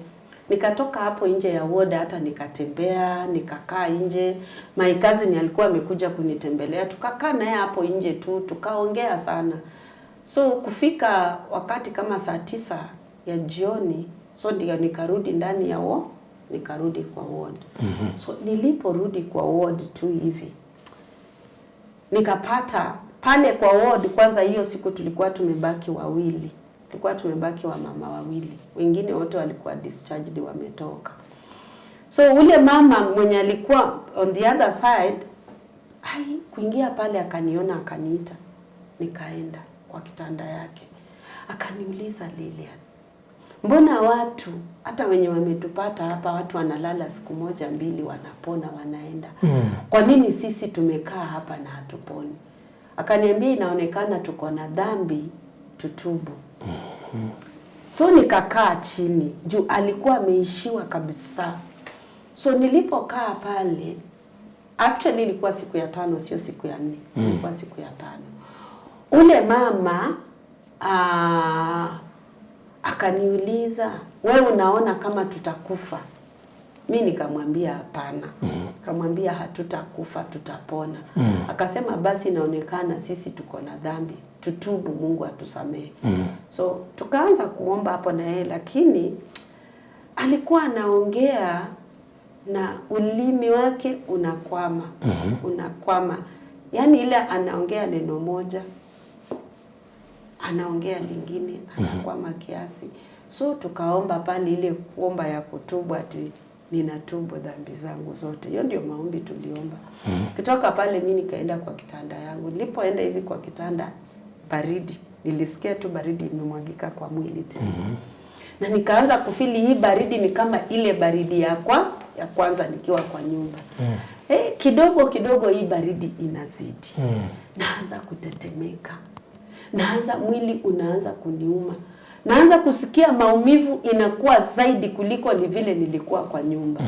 Nikatoka hapo nje ya ward, hata nikatembea, nikakaa nje. My cousin alikuwa amekuja kunitembelea, tukakaa naye hapo nje tu, tukaongea sana. So kufika wakati kama saa 9 ya jioni, so ndio nikarudi ndani ya ward, nikarudi kwa ward. So niliporudi kwa ward tu hivi, nikapata pale kwa ward. Kwanza hiyo siku tulikuwa tumebaki wawili. Tulikuwa tumebaki wa mama wawili. Wengine wote walikuwa discharged, wametoka. So ule mama mwenye alikuwa on the other side, kuingia pale akaniona, akaniita. Nikaenda kwa kitanda yake. Akaniuliza, Lilian, mbona watu hata wenye wametupata hapa, watu wanalala siku 1 2 wanapona wanaenda. Kwa nini sisi tumekaa hapa na hatuponi? Akaniambia inaonekana tuko na dhambi, tutubu. So nikakaa chini, juu alikuwa ameishiwa kabisa. So nilipokaa pale, actually ilikuwa siku ya 5, sio siku ya 4. Ilikuwa siku ya 5. Ule mama akaniuliza, wewe unaona kama tutakufa? Mimi nikamwambia hapana. Nikamwambia hatutakufa, tutapona. Akasema basi inaonekana sisi tuko na dhambi, tutubu, Mungu atusamehe. So tukaanza kuomba hapo na yeye, lakini alikuwa anaongea na ulimi wake unakwama. Yaani ile anaongea neno moja, anaongea lingine, anakwama kiasi. So tukaomba pale ile kuomba ya kutubu, ati ninatubu dhambi zangu zote. Hiyo ndio maombi tuliomba. Kutoka pale mimi nikaenda kwa kitanda yangu. Nilipoenda hivi kwa kitanda, baridi. Nilisikia tu baridi imemwagika kwa mwili tena. Na nikaanza kufili hii baridi ni kama ile baridi ya kwanza nikiwa kwa nyumba. Kidogo kidogo hii baridi inazidi. Naanza kutetemeka. Mwili unaanza kuniuma. Naanza kusikia maumivu inakuwa zaidi kuliko ni vile nilikuwa kwa nyumba.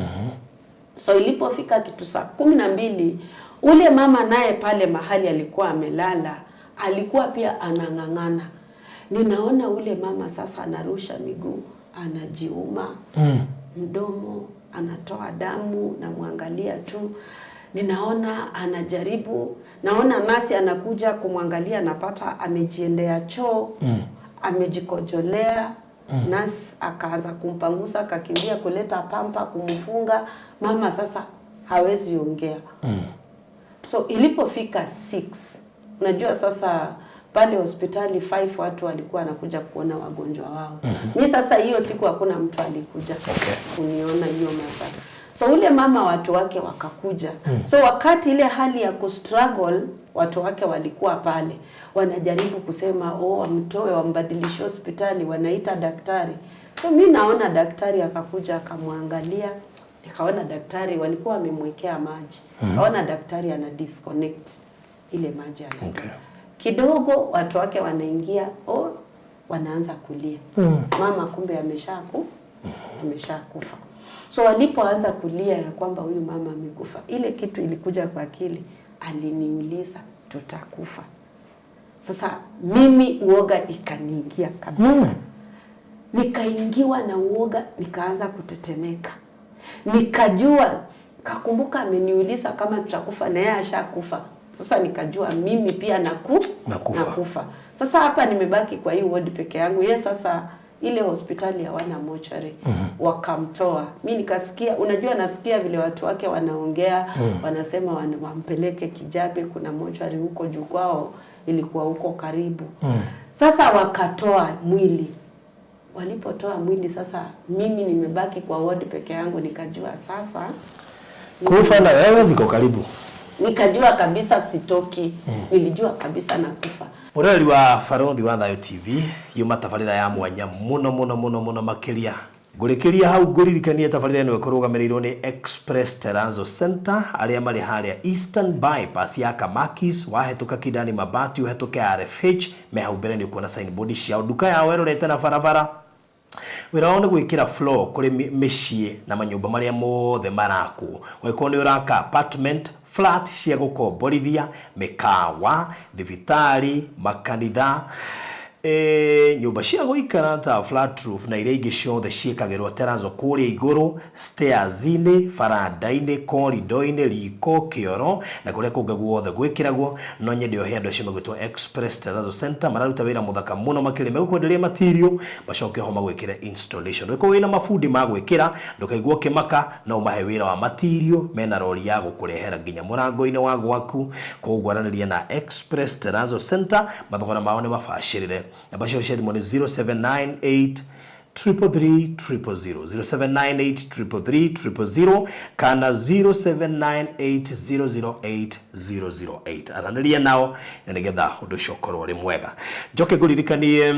So ilipofika kitu saa 12, ule mama naye pale mahali alikuwa amelala, alikuwa pia anang'ang'ana. Ninaona ule mama sasa anarusha miguu, anajiuma, mdomo, anatoa damu, namwangalia tu. Ninaona anajaribu, naona nasi anakuja kumwangalia, napata amejiendea choo, amejikojolea. Nasi akaanza kumpangusa, akakimbia kuleta pampa kumfunga. Mama sasa hawezi ongea. So ilipofika 6, unajua sasa pale hospitali 5 watu walikuwa wanakuja kuona wagonjwa wao. Ni sasa hiyo siku hakuna mtu alikuja kuniona hiyo masaa. So ule mama watu wake wakakuja. So wakati ile hali ya kustruggle, watu wake walikuwa pale. Wanajaribu kusema wamtoe wambadilishe hospitali, wanaita daktari. So mimi naona daktari akakuja akamwangalia. Nikaona daktari walikuwa wamemwekea maji. Naona daktari ana disconnect ile maji anaenda. Okay. Kidogo watu wake wanaingia, wanaanza kulia. Mama kumbe ameshakufa. So walipoanza kulia ya kwamba huyu mama amekufa, ile kitu ilikuja kwa akili, aliniuliza tutakufa. Sasa mimi uoga ikaniingia kabisa. Nikaingiwa na uoga, nikaanza kutetemeka. Nikajua, kakumbuka ameniuliza kama tutakufa na yeye ashakufa. Sasa nikajua mimi pia nakufa. Sasa hapa nimebaki kwa hii ward peke yangu. Sasa ile hospitali hawana mochari. Wakamtoa. Mimi nikasikia, unajua nasikia vile watu wake wanaongea, wanasema wampeleke Kijabe, kuna mochari huko juu kwao, ilikuwa huko karibu. Sasa wakatoa mwili. Walipotoa mwili sasa mimi nimebaki kwa ward peke yangu, nikajua sasa kufa na wewe ziko karibu. Nikajua kabisa sitoki. Nilijua kabisa nakufa. Mureri wa Farothi wa Thayo TV yuma tabarira ya mwanya muno makiria. Ngurikiria hau nguririkania tabarira ino ikurugamiriro ni Express Terrazzo Center aria mari haria Eastern Bypass ya Kamakis wahetuka Kidani Mabati uhetuke RFH mehau mbere ni kuona signboard cia duka ya werorete na barabara. Wiraone gwikira floor kuri mishie na manyumba maria mothe maraku wekone uraka apartment flat cia gukomborithia mikawa thibitari makanitha nyumba cia guikara ta flat roof na iria ingi ciothe ciikagirwo Terrazzo kuria iguru stairs-ini faranda-ini corridor-ini riko kioro na kuria kunga guothe gwikiragwo no nyende ohe andu acio magwitwo Express Terrazzo Center mararuta wira muthaka muno makiri megukwenderia material bacoke ho magwikira installation wiko wina mafundi magwikira ndukaigwo kimaka no mahe wira wa material mena rori ya gukurehera nginya murango-ini wa gwaku kugwaraniria na Express Terrazzo Center mathogora mao ni mabashirire. Abasho shedi mone 0798 333 0798 333 kana 0798 008 araniria nao nigetha undu cokoro uri mwega njoke nguririkanie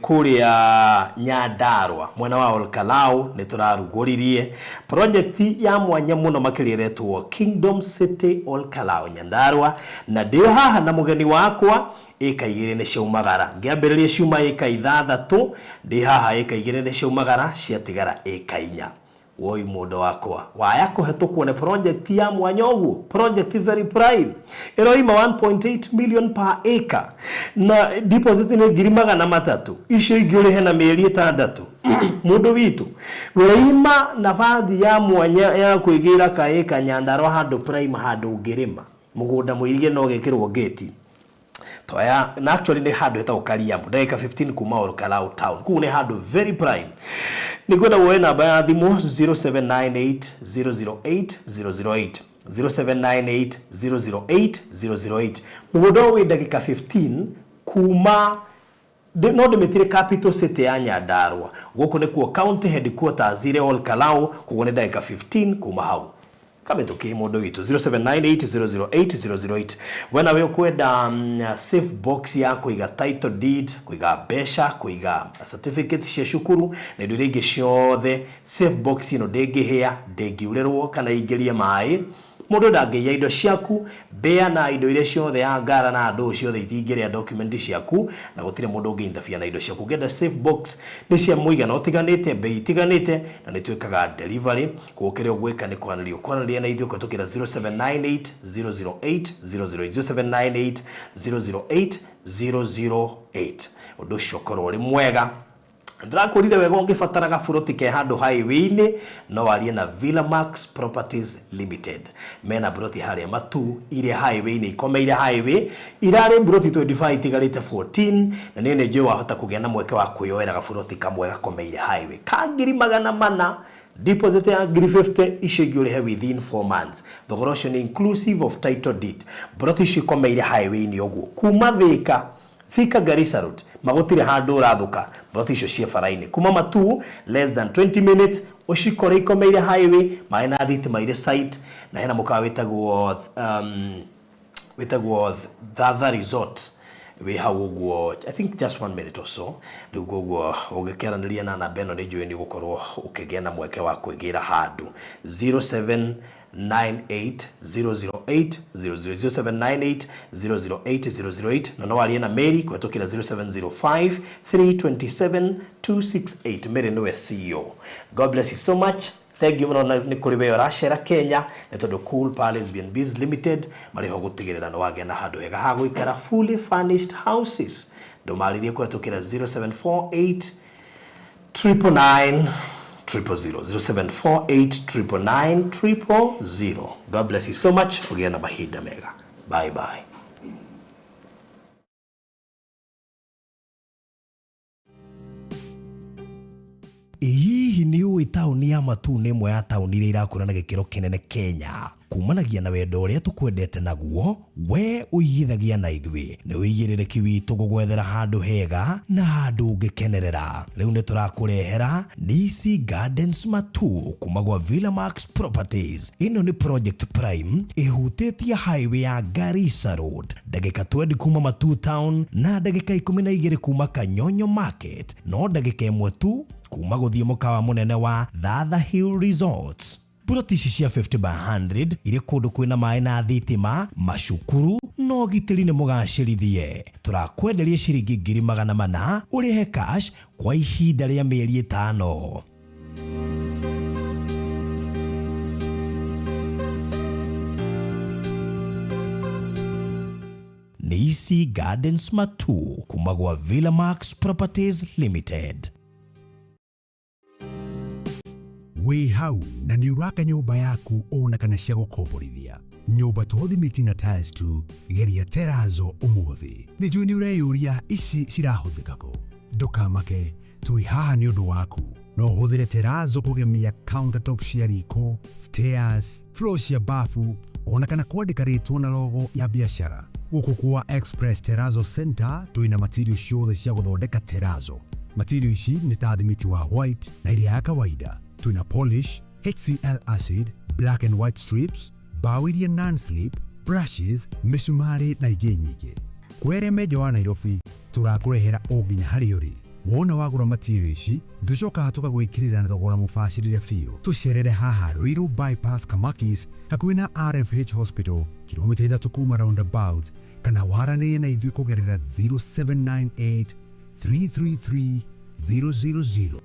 kuria Nyandarua mwena wa Olkalau nituraruguririe project ya mwanya muno makiriretwo Kingdom City Olkalau Nyandarua na ndio haha na mugeni wakwa ikaigire ne ciumagara ngiambiririe ciuma ikaithathatu ndi haha ikaigire ne ciumagara ciatigara ikainya woi mudo wakwa waya kuhetukwo ne project ya mwanya ugu project very prime eroima 1.8 million per acre na deposit ne girimaga na matatu icio igire na mieri 6 mudo witu weima na baadhi ya mwanya ya kuigira kaeka Nyandarua handu prime handu ngirima mugunda muirige no gekirwo gate toya na actually ne handu heta ukaria ndeka 15 kuma Olkalau town ku ne handu very prime nikwenda woe namba ya thimu 0798 008 mugodo we dakika 15 kuma no Demetire capital city ya Nyandarua goko ne ku county headquarters ile Olkalau kugone dakika 15 kuma hau kama toke modo witu 0798 wena we kwenda safe box yako iga title deed kuiga besha kuiga certificates cia shukuru na indo rege ciothe safe box ino ndengihia ndengiurerwo kana ingerie mai mundu ndangeia indo ciaku bea na indo ile ciothe ya ngara na ndo ciothe itingeria document ciaku na gutire mundu ungiinthafia na indo ciaku genda safe box ni cia muigana utiganite bei itiganite na ni twikaga delivery gukire ugwika ni kwanaria na ithio katukira 0798 008 008 undu cokoro uri mwega ndirakurire wega ungifataraga furoti ke handu highway-ini no warie na Villa Max Properties Limited mena broti haria matu ile highway-ini ikomeire highway irare broti 25 tigarite 14 na nene jo wahota kugia na mweke wa kuyoera gafuroti kamwe gakomeire highway kangiri magana mana deposit ya 50 ishegure he within 4 months the correction inclusive of title deed broti shikomeire highway-ini oguo kuma Thika Garissa Road magotire handu rathuka mburoti icio cia bara-ini kuma Matu less than 20 minutes ucikore ikomeire highway mai na thitima ire site na hena mukawa witagwo Thatha Resort we hau uguo I think just 1 minute or so niguo uguo ugikeraniria na namba ino ni njui ni gukorwo ukigia na mweke wa kwigira handu 0798008008 na no warie na Mary kwetukira 0705327268 Mary niwe CEO. God bless you so much. Thank you muno ni kuri we uracera Kenya ni tondu Cool Palace B&Bs Limited mari ho gutigirira no wage na handu hega ha guikara fully furnished houses ndomaririe kwetukira 0748 999 0748 God bless you so much. Ugia na mahinda mega. Bye bye. Hihi ni uĩ taũni ya Matu nĩ ĩmwe ya taũni iria irakũra na gĩkĩro kĩnene Kenya. Kumanagia na wendo ũrĩa tũkwendete naguo, we ũigithagia na ithuĩ. Nĩ wĩigĩrĩrĩki witũ gũgwethera handũ hega na handũ ũngĩkenerera. Rĩu nĩ tũrakũrehera Nisi Gardens Matu kuma gwa Villamax Properties. Ĩno nĩ Project Prime ĩhutĩtie highway ya Garissa Road. Ndagĩka 20 kuma Matu Town na ndagĩka 12 kuma Kanyonyo Market. No ndagĩka 1 tu kuma gũthiĩ mũkawa mũnene wa Thatha Hill Resorts. Buroti ici cia 50 by 100 irĩ kũndũ kwĩna maĩ na thitima, macukuru no gitĩri nĩ mũgacĩrithie. Tũrakwenderia ciringi 400,000 ũrĩhe cash kwa ihinda rĩa mĩeri 5. Nisi Gardens Matu kuma gwa Villamax Properties Limited. Wĩ hau na nĩ ũraka nyũmba yaku ona kana cia gũkomborithia. Nyũmba to thimiti na tiles tu, geria Terrazzo ũmũthĩ. Nĩ njũĩ nĩ ũreyũria ici cirahũthĩka kũ. Ndũkamake, tũĩ haha nĩ ũndũ waku. No ũhũthĩre Terrazzo kũgemia countertop cia riko, stairs, floor cia bafu, ona kana kwandĩka rĩtwa na logo ya biacara. Gũkũ kwa Express Terrazzo Center twĩna material ciothe cia gũthondeka Terrazzo. Material ici nĩ ta thimiti wa white na iria ya kawaida. Twina polish, HCl acid, black and white strips, bao iria non-slip, brushes, misumari na ingĩ nyingĩ. Kwere meja wa Nairobi, tũrakũrehera o nginya harĩa ũrĩ. Wona wagũra material ici, tũcokaga tũgagwĩkĩrĩra na thogora mũbacĩrĩre biũ. Tũcerere haha Ruiru Bypass Kamakis, hakuhĩ na RFH Hospital, kilomita 3 kuma roundabout, kana waranĩrie na ithuĩ kũgerera 0798 333 000.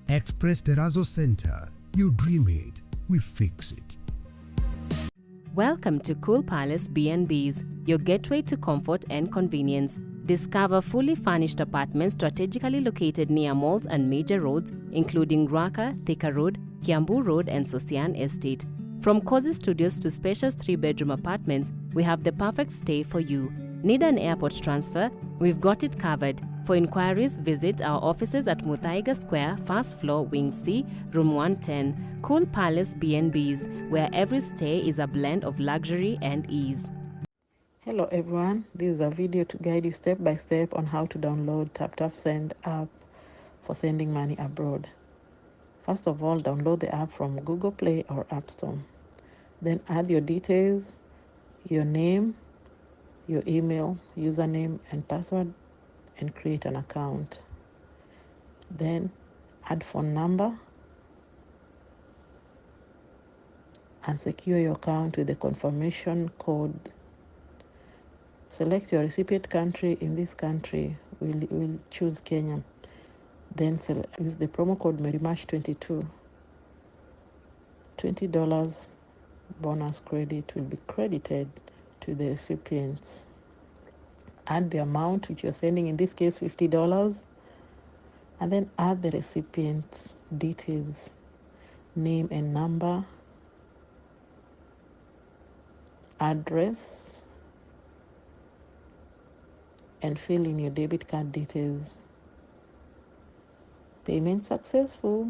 Express Terrazzo Center. You dream it, we fix it. Welcome to Cool Palace B&Bs, your gateway to comfort and convenience. Discover fully furnished apartments strategically located near malls and major roads, including Ruaka, Thika Road, Kiambu Road, and Sosian Estate. From cozy studios to spacious 3-bedroom apartments, we have the perfect stay for you. Need an airport transfer? We've got it covered. For inquiries, visit our offices at Muthaiga Square, first floor, Wing C, room 110. Cool Palace B&Bs, where every stay is a blend of luxury and ease. Hello everyone, this is a video to guide you step by step on how to download TapTapSend app for sending money abroad. First of all, download the app from Google Play or App Store. Then add your details, your name, your email, username and password, and create an account. Then add phone number and secure your account with the confirmation code. Select your recipient country. In this country, we'll choose Kenya. Then use the promo code MERIMASH22. $20 bonus credit will be credited to the recipients. Add the amount which you're sending, in this case $50, and then add the recipient's details, name and number, address, and fill in your debit card details. Payment successful.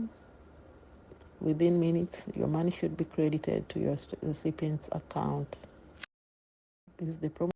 Within minutes, your money should be credited to your recipient's account. Use the promo